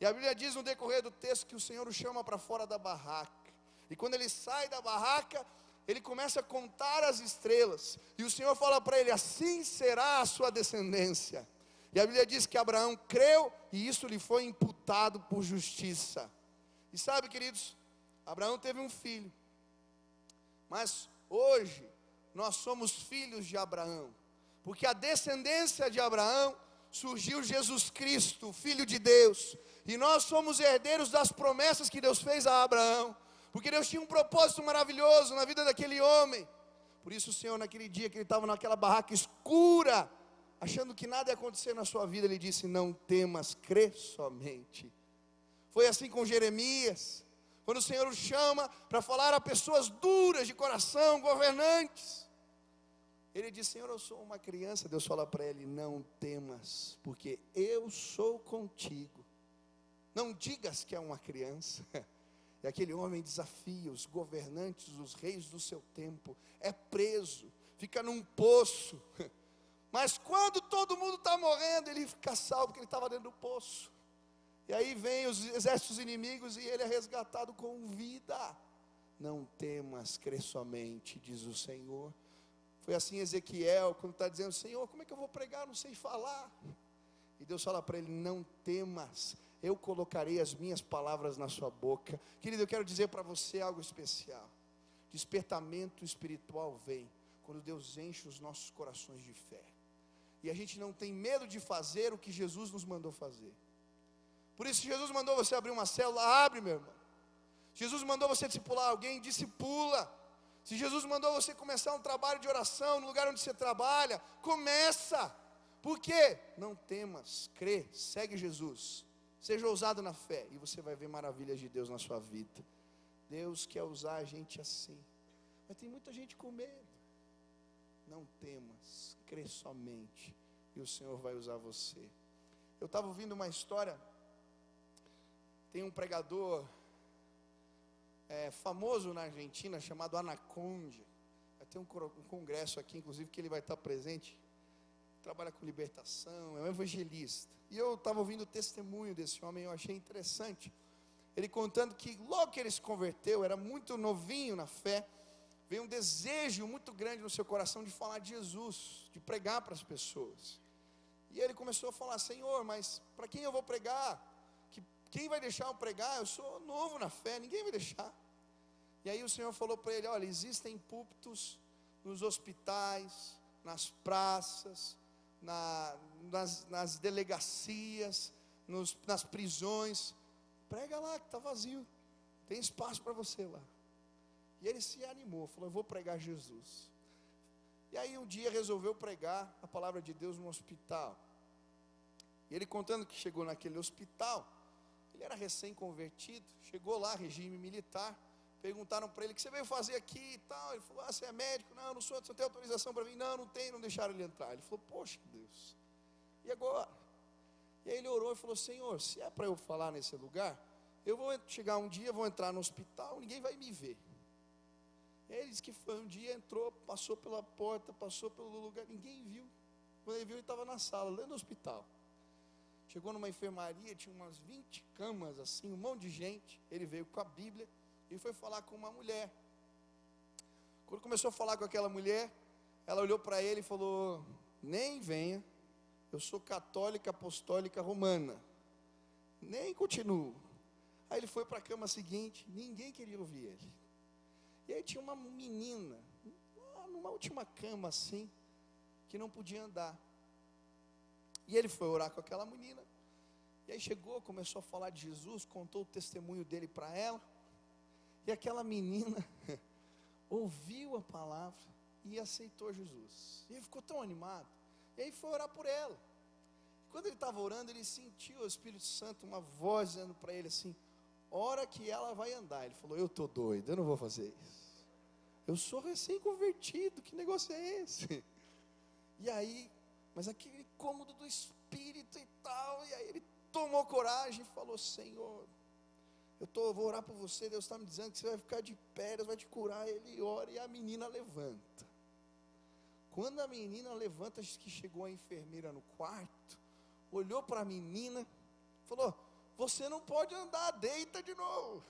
E a Bíblia diz no decorrer do texto que o Senhor o chama para fora da barraca. E quando ele sai da barraca, ele começa a contar as estrelas. E o Senhor fala para ele: assim será a sua descendência. E a Bíblia diz que Abraão creu e isso lhe foi imputado por justiça. E sabe, queridos, Abraão teve um filho, mas hoje nós somos filhos de Abraão, porque a descendência de Abraão surgiu Jesus Cristo, Filho de Deus, e nós somos herdeiros das promessas que Deus fez a Abraão, porque Deus tinha um propósito maravilhoso na vida daquele homem. Por isso o Senhor, naquele dia que ele estava naquela barraca escura, achando que nada ia acontecer na sua vida, ele disse: não temas, crê somente. Foi assim com Jeremias. Quando o Senhor o chama para falar a pessoas duras de coração, governantes, ele diz: Senhor, eu sou uma criança. Deus fala para ele: não temas, porque eu sou contigo. Não digas que é uma criança. E aquele homem desafia os governantes, os reis do seu tempo, é preso, fica num poço, mas quando todo mundo está morrendo, ele fica salvo, porque ele estava dentro do poço. E aí vem os exércitos inimigos e ele é resgatado com vida. Não temas, crê somente, diz o Senhor. Foi assim Ezequiel, quando está dizendo: Senhor, como é que eu vou pregar? Não sei falar. E Deus fala para ele: não temas, eu colocarei as minhas palavras na sua boca. Querido, eu quero dizer para você algo especial. Despertamento espiritual vem quando Deus enche os nossos corações de fé. E a gente não tem medo de fazer o que Jesus nos mandou fazer. Por isso, se Jesus mandou você abrir uma célula, abre, meu irmão. Jesus mandou você discipular alguém, discipula. Se Jesus mandou você começar um trabalho de oração no lugar onde você trabalha, começa. Por quê? Não temas, crê, segue Jesus. Seja ousado na fé e você vai ver maravilhas de Deus na sua vida. Deus quer usar a gente assim. Mas tem muita gente com medo. Não temas, crê somente e o Senhor vai usar você. Eu estava ouvindo uma história. Tem um pregador famoso na Argentina chamado Anacondia. Vai ter um congresso aqui, inclusive, que ele vai estar presente. Trabalha com libertação, é um evangelista. E eu estava ouvindo o testemunho desse homem, eu achei interessante. Ele contando que logo que ele se converteu, era muito novinho na fé, veio um desejo muito grande no seu coração de falar de Jesus, de pregar para as pessoas. E ele começou a falar: Senhor, mas para quem eu vou pregar? Quem vai deixar eu pregar? Eu sou novo na fé, ninguém vai deixar. E aí o Senhor falou para ele: olha, existem púlpitos nos hospitais, nas praças, nas delegacias, nas prisões. Prega lá que está vazio, tem espaço para você lá. E ele se animou, falou: eu vou pregar Jesus. E aí um dia resolveu pregar a palavra de Deus no hospital. E ele contando que chegou naquele hospital, ele era recém-convertido, chegou lá, regime militar. Perguntaram para ele: o que você veio fazer aqui e tal? Ele falou: você é médico? Não sou, você não tem autorização para vir? Não tem, não deixaram ele entrar. Ele falou: poxa Deus, e agora? E aí ele orou e falou: Senhor, se é para eu falar nesse lugar, eu vou chegar um dia, vou entrar no hospital, ninguém vai me ver. E aí ele disse que foi um dia, entrou, passou pela porta, passou pelo lugar, ninguém viu. Quando ele viu, ele estava na sala, dentro do hospital. Chegou numa enfermaria, tinha umas 20 camas assim, um monte de gente. Ele veio com a Bíblia e foi falar com uma mulher. Quando começou a falar com aquela mulher, ela olhou para ele e falou: nem venha, eu sou católica apostólica romana, nem continuo. Aí ele foi para a cama seguinte, ninguém queria ouvir ele. E aí tinha uma menina, numa última cama assim, que não podia andar. E ele foi orar com aquela menina. E aí chegou, começou a falar de Jesus, contou o testemunho dele para ela. E aquela menina ouviu a palavra e aceitou Jesus. E ele ficou tão animado. E aí foi orar por ela. Quando ele estava orando, ele sentiu o Espírito Santo, uma voz dizendo para ele assim: hora que ela vai andar. Ele falou: eu estou doido, eu não vou fazer isso. Eu sou recém-convertido, que negócio é esse? E aí, mas aquele incômodo do Espírito e tal, e aí ele tomou coragem e falou: Senhor, vou orar por você, Deus está me dizendo que você vai ficar de pé, Deus vai te curar. Ele ora e a menina levanta. Quando a menina levanta, acho que chegou a enfermeira no quarto, olhou para a menina, falou: você não pode andar, deita de novo.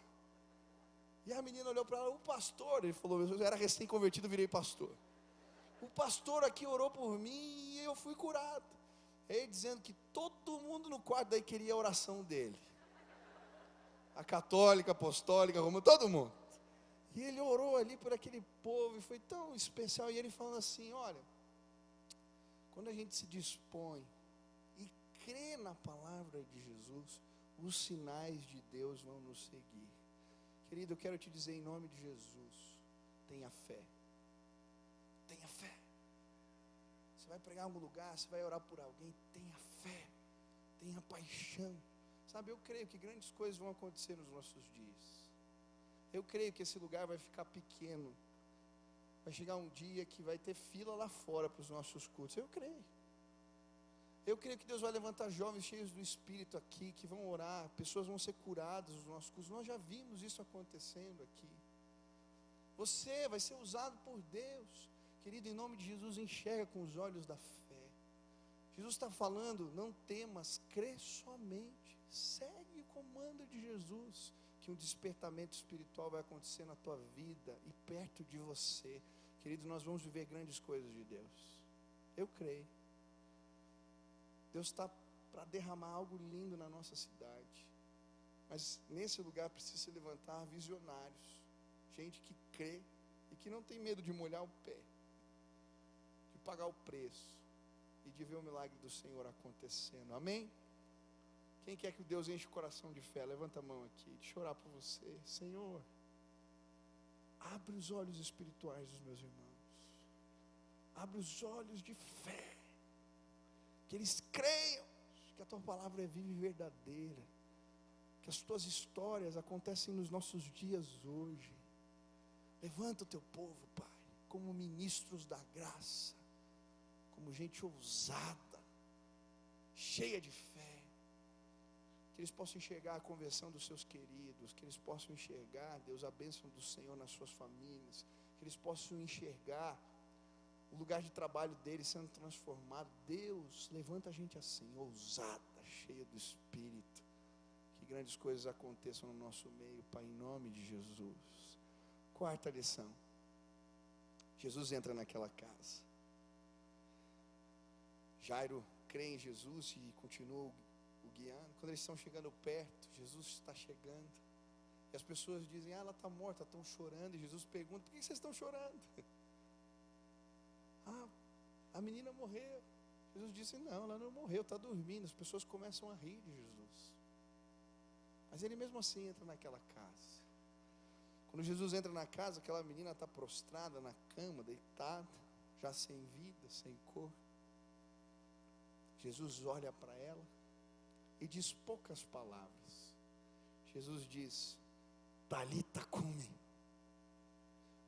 E a menina olhou para ela: o pastor, ele falou: eu era recém-convertido, virei pastor. O pastor aqui orou por mim e eu fui curado. Ele dizendo que todo mundo no quarto daí queria a oração dele. A católica, apostólica, romana, todo mundo. E ele orou ali por aquele povo e foi tão especial. E ele falando assim: olha, quando a gente se dispõe e crê na palavra de Jesus, os sinais de Deus vão nos seguir. Querido, eu quero te dizer em nome de Jesus: tenha fé. Tenha fé. Você vai pregar em algum lugar, você vai orar por alguém, tenha fé, tenha paixão. Sabe, eu creio que grandes coisas vão acontecer nos nossos dias. Eu creio que esse lugar vai ficar pequeno. Vai chegar um dia que vai ter fila lá fora para os nossos cultos. Eu creio. Eu creio que Deus vai levantar jovens cheios do Espírito aqui, que vão orar, pessoas vão ser curadas nos nossos cultos. Nós já vimos isso acontecendo aqui. Você vai ser usado por Deus. Querido, em nome de Jesus, enxerga com os olhos da fé. Jesus está falando: não temas, crê somente. Segue o comando de Jesus, que um despertamento espiritual vai acontecer na tua vida e perto de você. Querido, nós vamos viver grandes coisas de Deus. Eu creio. Deus está para derramar algo lindo na nossa cidade. Mas nesse lugar precisa se levantar visionários, gente que crê e que não tem medo de molhar o pé, de pagar o preço e de ver o milagre do Senhor acontecendo. Amém? Quem quer que Deus enche o coração de fé? Levanta a mão aqui, deixa eu orar por você. Senhor, abre os olhos espirituais dos meus irmãos, abre os olhos de fé, que eles creiam que a tua palavra é viva e verdadeira, que as tuas histórias acontecem nos nossos dias hoje. Levanta o teu povo, Pai, como ministros da graça, como gente ousada, cheia de fé, que eles possam enxergar a conversão dos seus queridos, que eles possam enxergar, Deus, a bênção do Senhor nas suas famílias, que eles possam enxergar o lugar de trabalho deles sendo transformado. Deus, levanta a gente assim, ousada, cheia do Espírito, que grandes coisas aconteçam no nosso meio, Pai, em nome de Jesus. Quarta lição, Jesus entra naquela casa. Jairo crê em Jesus e continua o guiando. Quando eles estão chegando perto, Jesus está chegando, e as pessoas dizem, ela está morta, estão chorando, e Jesus pergunta, por que vocês estão chorando? A menina morreu. Jesus disse, não, ela não morreu, está dormindo. As pessoas começam a rir de Jesus, mas ele mesmo assim entra naquela casa. Quando Jesus entra na casa, aquela menina está prostrada na cama, deitada, já sem vida, sem cor. Jesus olha para ela e diz poucas palavras. Jesus diz, Talita cumi,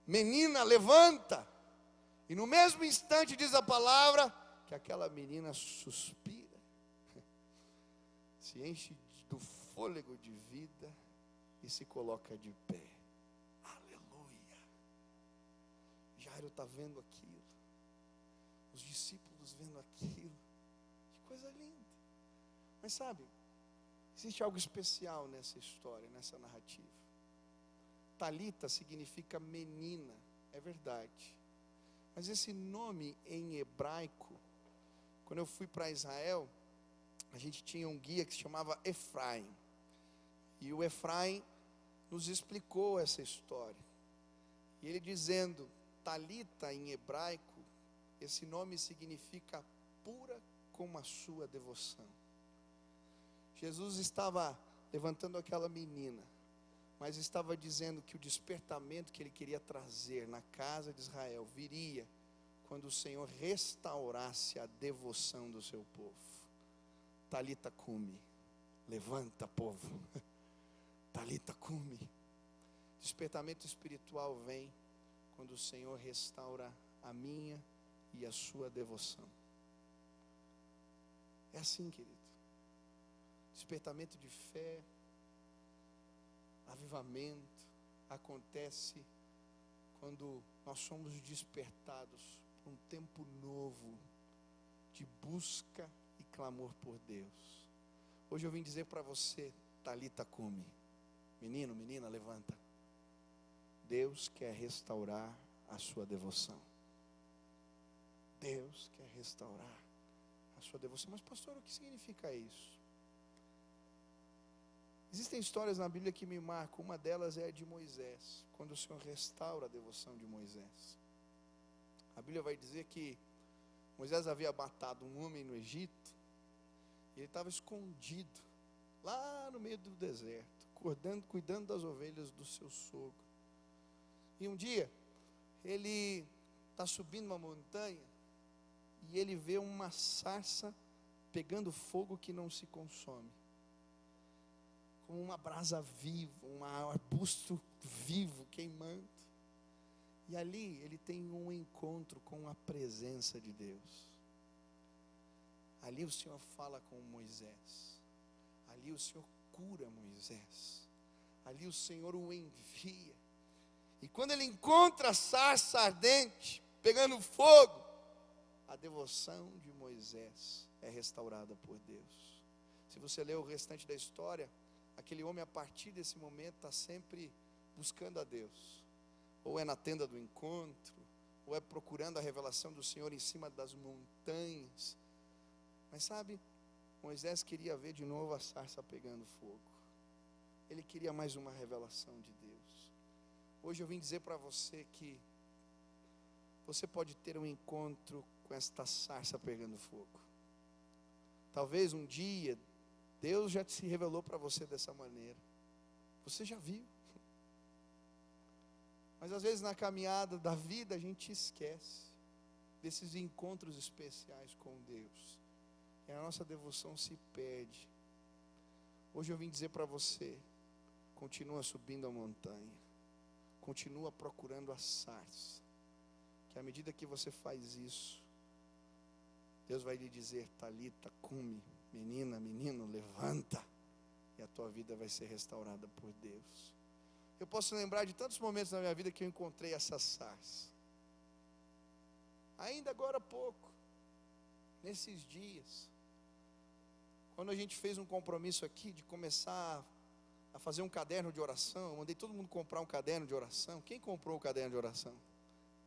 menina, levanta. E no mesmo instante diz a palavra que aquela menina suspira, se enche do fôlego de vida e se coloca de pé. Aleluia. Jairo está vendo aquilo, os discípulos vendo aquilo, que coisa linda. Mas sabe, existe algo especial nessa história, nessa narrativa. Talita significa menina, é verdade. Mas esse nome em hebraico, quando eu fui para Israel, a gente tinha um guia que se chamava Efraim. E o Efraim nos explicou essa história. E ele dizendo, Talita em hebraico, esse nome significa pura como a sua devoção. Jesus estava levantando aquela menina, mas estava dizendo que o despertamento que ele queria trazer na casa de Israel viria quando o Senhor restaurasse a devoção do seu povo. Talita cumi, levanta, povo. Talita cumi. Despertamento espiritual vem quando o Senhor restaura a minha e a sua devoção. É assim, querido. Despertamento de fé, avivamento acontece quando nós somos despertados para um tempo novo de busca e clamor por Deus. Hoje eu vim dizer para você, Talita cumi, menino, menina, levanta. Deus quer restaurar a sua devoção. Deus quer restaurar a sua devoção. Mas pastor, o que significa isso? Existem histórias na Bíblia que me marcam. Uma delas é a de Moisés, quando o Senhor restaura a devoção de Moisés. A Bíblia vai dizer que Moisés havia matado um homem no Egito, e ele estava escondido lá no meio do deserto, cuidando das ovelhas do seu sogro. E um dia ele está subindo uma montanha e ele vê uma sarça pegando fogo que não se consome, como uma brasa viva, um arbusto vivo queimando. E ali ele tem um encontro com a presença de Deus. Ali o Senhor fala com Moisés. Ali o Senhor cura Moisés. Ali o Senhor o envia. E quando ele encontra a sarça ardente, pegando fogo, a devoção de Moisés é restaurada por Deus. Se você ler o restante da história, aquele homem a partir desse momento está sempre buscando a Deus. Ou é na tenda do encontro, ou é procurando a revelação do Senhor em cima das montanhas. Mas sabe, Moisés queria ver de novo a sarça pegando fogo. Ele queria mais uma revelação de Deus. Hoje eu vim dizer para você que você pode ter um encontro com esta sarça pegando fogo. Talvez um dia Deus já se revelou para você dessa maneira. Você já viu. Mas às vezes na caminhada da vida a gente esquece desses encontros especiais com Deus. E a nossa devoção se perde. Hoje eu vim dizer para você: continua subindo a montanha. Continua procurando a sarça. Que à medida que você faz isso, Deus vai lhe dizer: Talita, cumi, menina, menino, levanta. E a tua vida vai ser restaurada por Deus. Eu posso lembrar de tantos momentos na minha vida que eu encontrei essa sarça. Ainda agora há pouco, nesses dias, quando a gente fez um compromisso aqui de começar a fazer um caderno de oração, eu mandei todo mundo comprar um caderno de oração. Quem comprou o caderno de oração?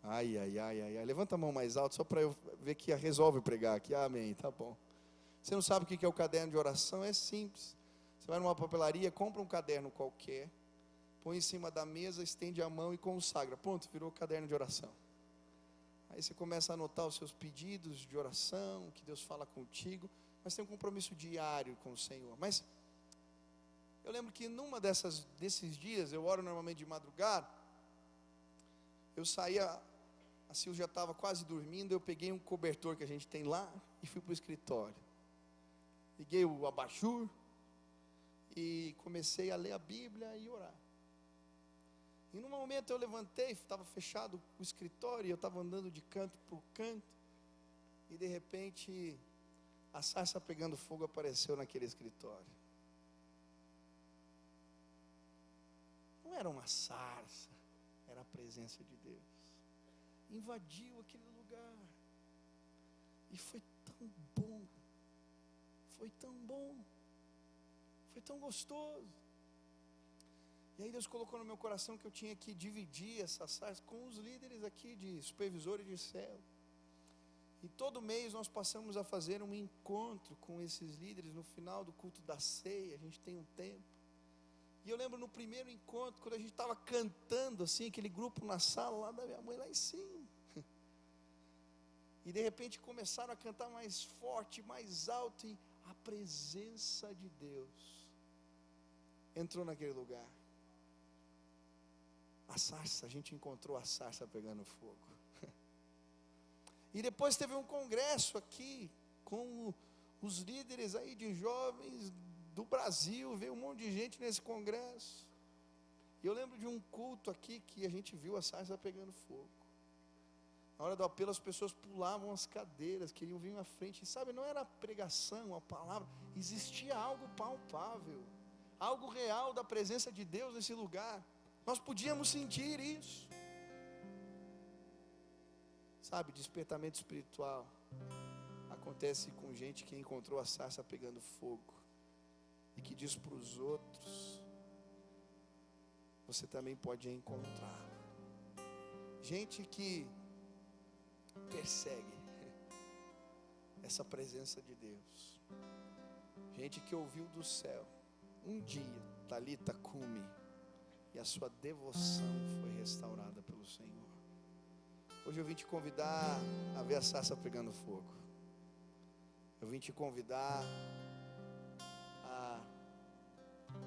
Ai, ai, ai, ai, ai. Levanta a mão mais alto só para eu ver que resolve pregar aqui. Amém, tá bom. Você não sabe o que é o caderno de oração? É simples. Você vai numa papelaria, compra um caderno qualquer, põe em cima da mesa, estende a mão e consagra. Pronto, virou caderno de oração. Aí você começa a anotar os seus pedidos de oração, o que Deus fala contigo, mas tem um compromisso diário com o Senhor. Mas eu lembro que numa desses dias, eu oro normalmente de madrugada, eu saía, a Sil já estava quase dormindo, eu peguei um cobertor que a gente tem lá e fui para o escritório. Liguei o abajur e comecei a ler a Bíblia e orar. E num momento eu levantei, estava fechado o escritório, e eu estava andando de canto por canto, e de repente a sarça pegando fogo apareceu naquele escritório. Não era uma sarça, era a presença de Deus. Invadiu aquele lugar. E foi tão bom. Foi tão bom. Foi tão gostoso. E aí Deus colocou no meu coração que eu tinha que dividir essa sarça com os líderes aqui de supervisores de célula. E todo mês nós passamos a fazer um encontro com esses líderes no final do culto da ceia. A gente tem um tempo. E eu lembro no primeiro encontro, quando a gente estava cantando assim, aquele grupo na sala lá da minha mãe, lá em cima. E de repente começaram a cantar mais forte, mais alto, e a presença de Deus entrou naquele lugar. A sarça, a gente encontrou a sarça pegando fogo. E depois teve um congresso aqui, com os líderes aí de jovens do Brasil, veio um monte de gente nesse congresso. E eu lembro de um culto aqui, que a gente viu a sarça pegando fogo. Na hora do apelo as pessoas pulavam as cadeiras, queriam vir à frente. E sabe, não era a pregação, a palavra, existia algo palpável, algo real da presença de Deus nesse lugar. Nós podíamos sentir isso. Sabe, despertamento espiritual acontece com gente que encontrou a sarça pegando fogo e que diz para os outros: você também pode encontrar. Gente que persegue essa presença de Deus. Gente que ouviu do céu um dia, Talita cumi, e a sua devoção foi restaurada pelo Senhor. Hoje eu vim te convidar a ver a sarça pegando fogo. Eu vim te convidar a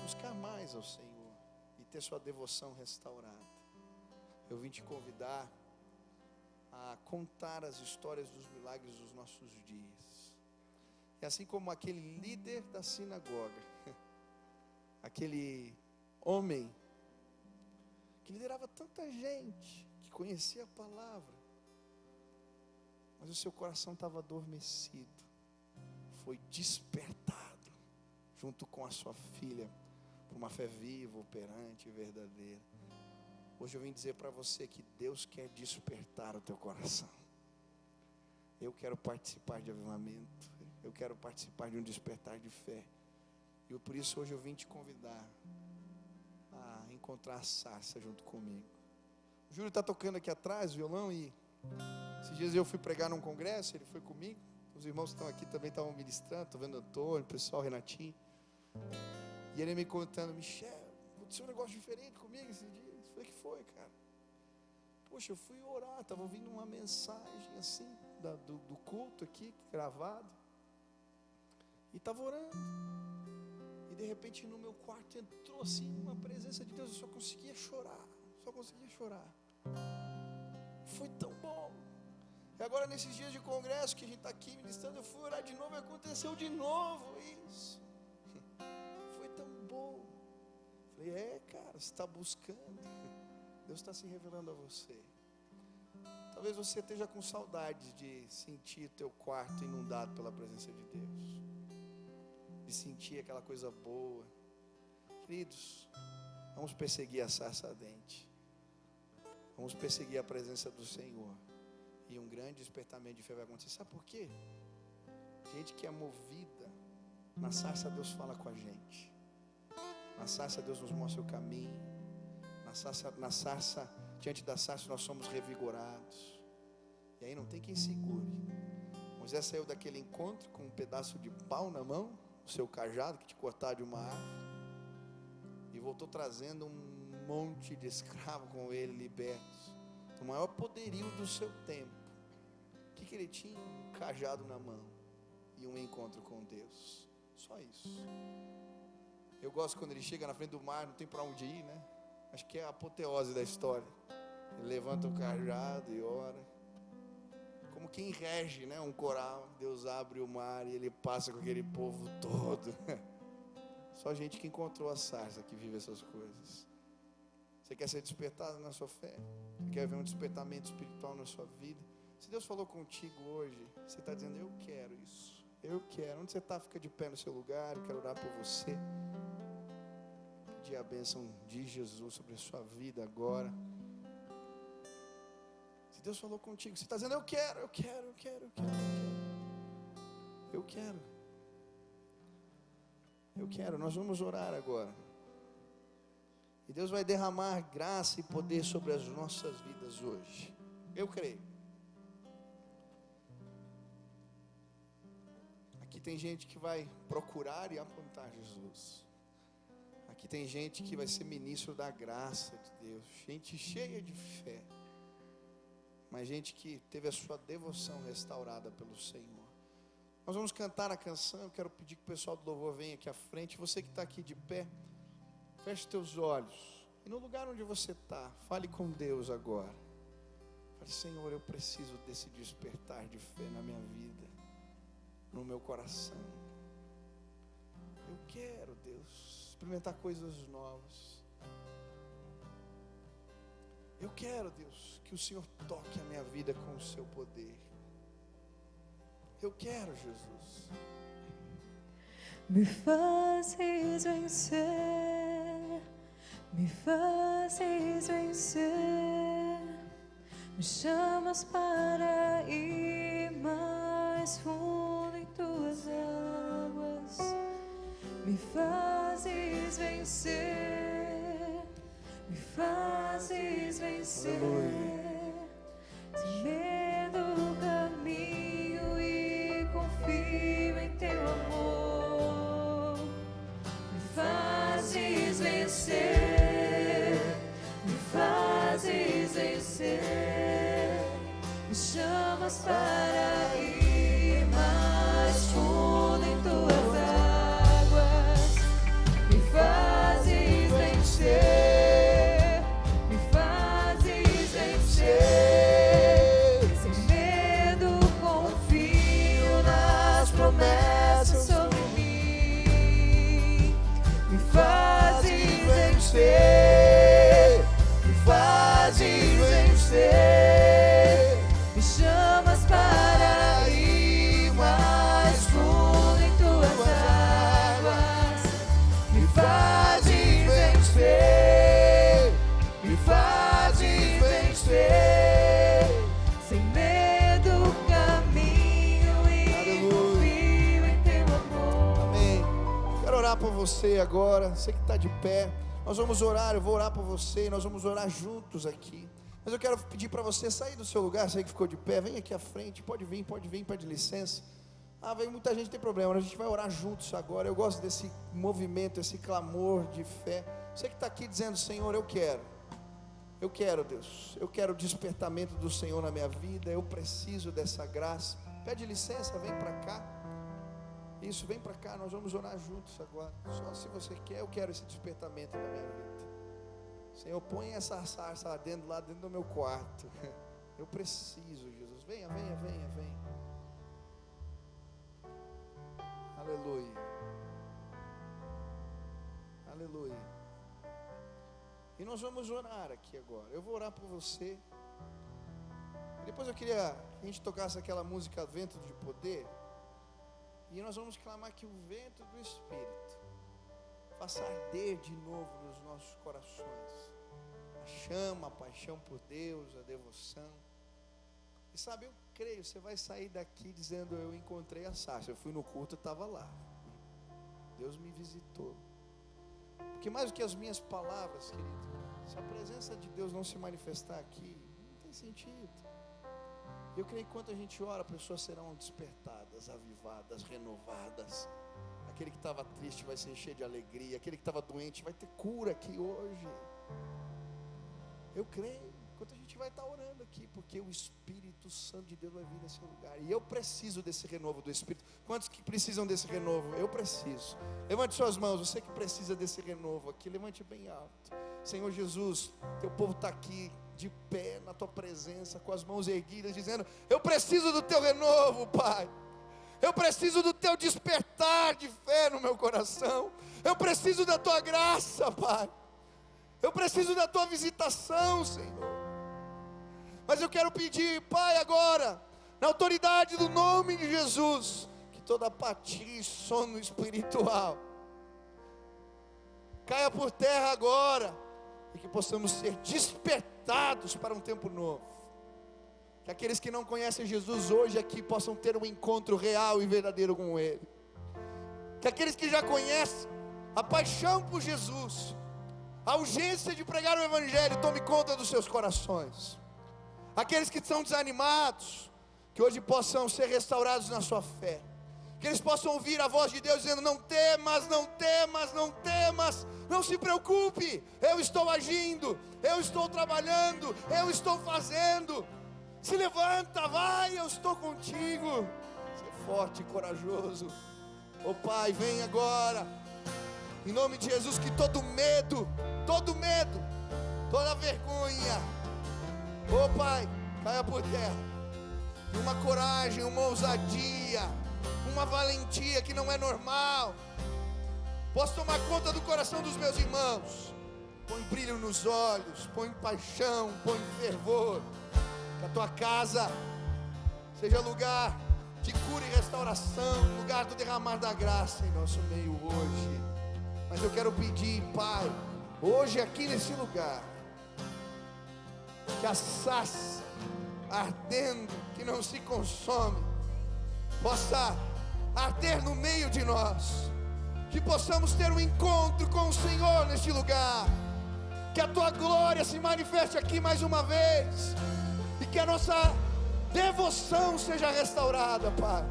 buscar mais ao Senhor e ter sua devoção restaurada. Eu vim te convidar a contar as histórias dos milagres dos nossos dias. E assim como aquele líder da sinagoga, aquele homem que liderava tanta gente, que conhecia a palavra, mas o seu coração estava adormecido, foi despertado, junto com a sua filha, por uma fé viva, operante e verdadeira. Hoje eu vim dizer para você que Deus quer despertar o teu coração. Eu quero participar de avivamento, eu quero participar de um despertar de fé, e por isso hoje eu vim te convidar a encontrar a sarça junto comigo. O Júlio está tocando aqui atrás, violão, e esses dias eu fui pregar num congresso, ele foi comigo, os irmãos que estão aqui também estavam ministrando, estou vendo o Antônio, o pessoal, Renatinho, e ele me contando: Michel, aconteceu um negócio diferente comigo esses dias. Eu falei: que foi, cara? Poxa, eu fui orar, estava ouvindo uma mensagem assim, do culto aqui, gravado, e estava orando, de repente no meu quarto entrou assim uma presença de Deus, eu só conseguia chorar. Foi tão bom. E agora nesses dias de congresso que a gente está aqui ministrando, eu fui orar de novo e aconteceu de novo isso. Foi tão bom. Falei, cara, você está buscando, Deus está se revelando a você. Talvez você esteja com saudades de sentir teu quarto inundado pela presença de Deus, de sentir aquela coisa boa. Queridos, vamos perseguir a sarça ardente, vamos perseguir a presença do Senhor, e um grande despertamento de fé vai acontecer. Sabe por quê? Gente que é movida, na sarça Deus fala com a gente, na sarça Deus nos mostra o caminho, na sarça, diante da sarça nós somos revigorados, e aí não tem quem segure. Moisés saiu daquele encontro com um pedaço de pau na mão, o seu cajado que te cortava de uma árvore, e voltou trazendo um monte de escravos com ele, libertos, o maior poderio do seu tempo. O que ele tinha? Um cajado na mão e um encontro com Deus, só isso. Eu gosto quando ele chega na frente do mar, não tem para onde ir, né? Acho que é a apoteose da história. Ele levanta o cajado e ora, como quem rege, né, um coral. Deus abre o mar e ele passa com aquele povo todo. Só gente que encontrou a sarça que vive essas coisas. Você quer ser despertado na sua fé? Você quer ver um despertamento espiritual na sua vida? Se Deus falou contigo hoje, você está dizendo, eu quero isso, eu quero. Onde você está, fica de pé no seu lugar. Eu quero orar por você, pedir a bênção de Jesus sobre a sua vida agora. Se Deus falou contigo, você está dizendo, eu quero. Nós vamos orar agora, e Deus vai derramar graça e poder sobre as nossas vidas hoje. Eu creio. Aqui tem gente que vai procurar e apontar Jesus. Aqui tem gente que vai ser ministro da graça de Deus, gente cheia de fé, mas gente que teve a sua devoção restaurada pelo Senhor. Nós vamos cantar a canção. Eu quero pedir que o pessoal do louvor venha aqui à frente. Você que está aqui de pé, feche teus olhos, e no lugar onde você está, fale com Deus agora. Fale, Senhor, eu preciso desse despertar de fé na minha vida, no meu coração. Eu quero, Deus, experimentar coisas novas. Eu quero, Deus, que o Senhor toque a minha vida com o seu poder. Eu quero, Jesus. Me fazes vencer, me fazes vencer, me chamas para ir mais fundo em tuas águas. Me fazes vencer, me fazes vencer. Sem medo do caminho e confio em teu amor. Me fazes vencer, me fazes vencer. Me chamas para ir mais fundo em tuas águas. Me fazes vencer, me fazes vencer. Sem medo confio nas promessas sobre mim. Me fazes vencer, me fazes vencer. Me chamas para ir mais fundo em tuas águas. Me fazes vencer, me fazes vencer. Sem medo o caminho e confio em teu amor. Amém. Quero orar por você agora. Você que está de pé, nós vamos orar. Eu vou orar por você, nós vamos orar juntos aqui. Mas eu quero pedir para você sair do seu lugar. Você que ficou de pé, vem aqui à frente. Pode vir, pede licença. Vem muita gente, tem problema. A gente vai orar juntos agora. Eu gosto desse movimento, esse clamor de fé. Você que está aqui dizendo, Senhor, eu quero, Deus, eu quero o despertamento do Senhor na minha vida. Eu preciso dessa graça. Pede licença, vem para cá. Isso, vem para cá, nós vamos orar juntos agora. Só se você quer, eu quero esse despertamento na minha vida. Senhor, põe essa sarça ardendo lá dentro do meu quarto. Eu preciso, Jesus. Venha, venha, venha, venha. Aleluia. Aleluia. E nós vamos orar aqui agora. Eu vou orar por você. Depois eu queria que a gente tocasse aquela música Vento de Poder. E nós vamos clamar que o vento do Espírito faça arder de novo nos nossos corações a chama, a paixão por Deus, a devoção. E sabe, eu creio, você vai sair daqui dizendo: eu encontrei a sarça, eu fui no culto, eu estava lá, Deus me visitou. Porque mais do que as minhas palavras, querido, se a presença de Deus não se manifestar aqui, não tem sentido. Eu creio que enquanto a gente ora, pessoas serão despertadas, avivadas, renovadas. Aquele que estava triste vai se encher de alegria. Aquele que estava doente vai ter cura aqui hoje. Eu creio, enquanto a gente vai estar orando aqui, porque o Espírito Santo de Deus vai vir nesse lugar. E eu preciso desse renovo do Espírito. Quantos que precisam desse renovo? Eu preciso. Levante suas mãos, você que precisa desse renovo aqui, levante bem alto. Senhor Jesus, teu povo está aqui de pé na tua presença, com as mãos erguidas, dizendo: eu preciso do teu renovo, Pai. Eu preciso do teu despertar de fé no meu coração. Eu preciso da tua graça, Pai. Eu preciso da tua visitação, Senhor. Mas eu quero pedir, Pai, agora, na autoridade do nome de Jesus, que toda apatia e sono espiritual caia por terra agora, e que possamos ser despertados para um tempo novo. Que aqueles que não conhecem Jesus hoje aqui possam ter um encontro real e verdadeiro com Ele. Que aqueles que já conhecem a paixão por Jesus, a urgência de pregar o Evangelho, tome conta dos seus corações. Aqueles que estão desanimados, que hoje possam ser restaurados na sua fé. Que eles possam ouvir a voz de Deus dizendo: não temas, não temas, não temas, não se preocupe, eu estou agindo, eu estou trabalhando, eu estou fazendo. Se levanta, vai, eu estou contigo. Seja forte e corajoso. Oh Pai, vem agora, em nome de Jesus, que todo medo, toda vergonha, oh Pai, caia por terra. E uma coragem, uma ousadia, uma valentia que não é normal, posso tomar conta do coração dos meus irmãos. Põe brilho nos olhos, põe paixão, põe fervor. Que a tua casa seja lugar de cura e restauração, lugar do derramar da graça em nosso meio hoje. Mas eu quero pedir, Pai, hoje aqui nesse lugar, que a sarça ardendo, que não se consome, possa arder no meio de nós. Que possamos ter um encontro com o Senhor neste lugar. Que a tua glória se manifeste aqui mais uma vez. E que a nossa devoção seja restaurada, Pai.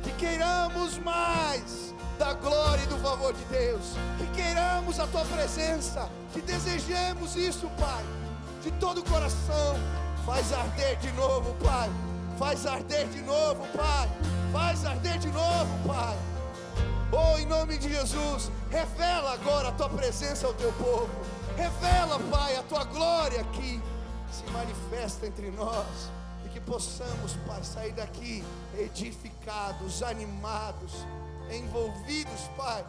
Que queiramos mais da glória e do favor de Deus. Que queiramos a tua presença. Que desejemos isso, Pai, de todo o coração. Faz arder de novo, Pai. Faz arder de novo, Pai. Faz arder de novo, Pai. Oh, em nome de Jesus, revela agora a tua presença ao teu povo. Revela, Pai, a tua glória aqui. Se manifesta entre nós. E que possamos, Pai, sair daqui edificados, animados, envolvidos, Pai,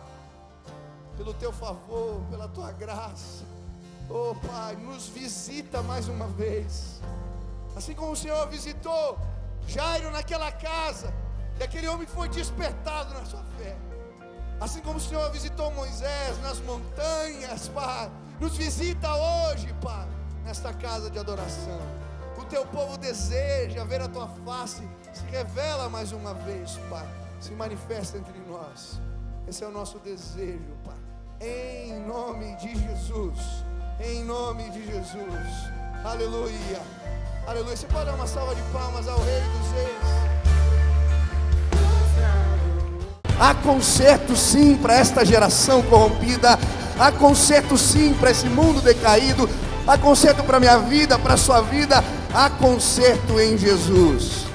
pelo teu favor, pela tua graça. Oh, Pai, nos visita mais uma vez. Assim como o Senhor visitou Jairo naquela casa, e aquele homem foi despertado na sua fé. Assim como o Senhor visitou Moisés nas montanhas, Pai, nos visita hoje, Pai, nesta casa de adoração. O teu povo deseja ver a tua face. Se revela mais uma vez, Pai. Se manifesta entre nós. Esse é o nosso desejo, Pai. Em nome de Jesus. Em nome de Jesus. Aleluia. Aleluia. Você pode dar uma salva de palmas ao Rei dos Reis. Há conserto sim para esta geração corrompida. Há conserto sim para esse mundo decaído. Há conserto para a minha vida, para a sua vida. Há conserto em Jesus.